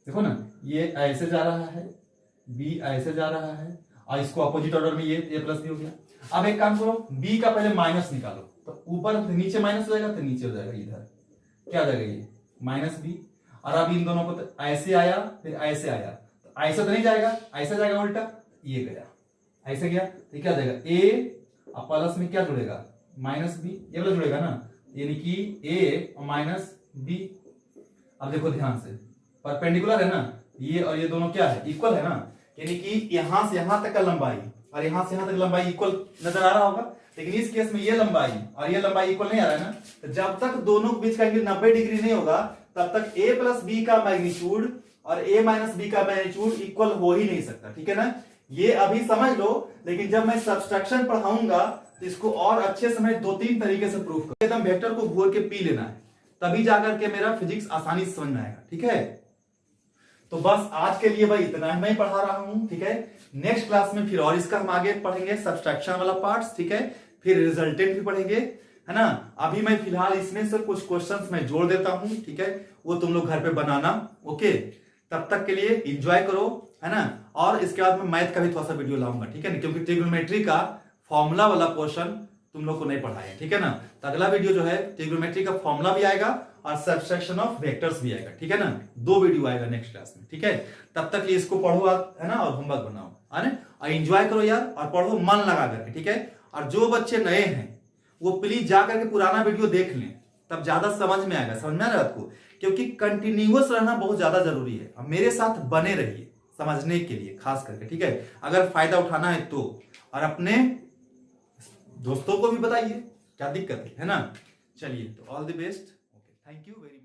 देखो ना ये ऐसे जा रहा है, बी ऐसे जा रहा है और इसको अपोजिट ऑर्डर में ये ए प्लस बी हो गया। अब एक काम करो, बी का पहले माइनस निकालो, तो ऊपर नीचे माइनस हो जाएगा तो नीचे हो जाएगा, इधर क्या हो जाएगा ये माइनस बी। और अब इन दोनों को तो ऐसे आया फिर ऐसे आया, तो ऐसे तो नहीं जाएगा, ऐसे जाएगा उल्टा, ये गया ऐसे गया, तो क्या हो जाएगा ए और प्लस में क्या जुड़ेगा माइनस बी, ये वाला जुड़ेगा ना, यानी कि ए और माइनस बी। अब देखो ध्यान से, परपेंडिकुलर है ना, ये और ये दोनों क्या है, इक्वल है ना, यानी कि यहां से यहां तक का लंबाई और यहां से यहां तक लंबाई इक्वल नजर आ रहा होगा। लेकिन इस केस में ये लंबाई और ये लंबाई इक्वल नहीं आ रहा है ना, तो जब तक दोनों के बीच का एंगल 90 डिग्री नहीं होगा तब तक ए प्लस बी का मैग्नीट्यूड और ए माइनस बी का मैग्नीट्यूड इक्वल हो ही नहीं सकता, ठीक है ना। ये अभी समझ लो, लेकिन जब मैं सब्सट्रैक्शन पढ़ाऊंगा तो इसको और अच्छे से मैं 2-3 तरीके से प्रूफ करूंगा। एकदम वेक्टर को घोर के पी लेना है, तभी जाकर के मेरा फिजिक्स आसानी से समझ में आएगा, ठीक है। तो बस आज के लिए भाई इतना ही मैं पढ़ा रहा हूं, ठीक है। नेक्स्ट क्लास में फिर और इसका हम आगे पढ़ेंगे सब्सट्रैक्शन वाला पार्ट्स, ठीक है। फिर रिजल्टेंट भी पढ़ेंगे, है ना। अभी मैं फिलहाल इसमें से कुछ क्वेश्चंस मैं जोड़ देता हूं, ठीक है, वो तुम लोग घर पे बनाना, ओके। तब तक के लिए एंजॉय करो, है ना। और इसके बाद मैं मैथ का भी थोड़ा सा वीडियो लाऊंगा, ठीक है ना, क्योंकि ट्रिग्नोमेट्री का फॉर्मूला वाला पोर्शन तुम लोग को नहीं पढ़ा है, ठीक है ना। तो अगला वीडियो जो है ट्रिग्नोमेट्री का फॉर्मूला भी आएगा और सब्सट्रैक्शन ऑफ वेक्टर्स भी आएगा, ठीक है ना। 2 वीडियो आएगा नेक्स्ट क्लास में, ठीक है। तब तक ये इसको पढ़ो आप, है ना, और होमवर्क बनाओ, है ना, और एंजॉय करो यार, और पढ़ो मन लगा करके, ठीक है। और जो बच्चे नए हैं वो प्लीज जा करके पुराना वीडियो देख लें, तब ज्यादा समझ में आएगा, समझ में आ रहा है आपको, क्योंकि कंटिन्यूअस रहना बहुत ज्यादा जरूरी है। अब मेरे साथ बने रहिए समझने के लिए खास करके, ठीक है। अगर फायदा उठाना है तो, और अपने दोस्तों को भी बताइए, क्या दिक्कत है ना। चलिए, तो all the best, okay, thank you very much.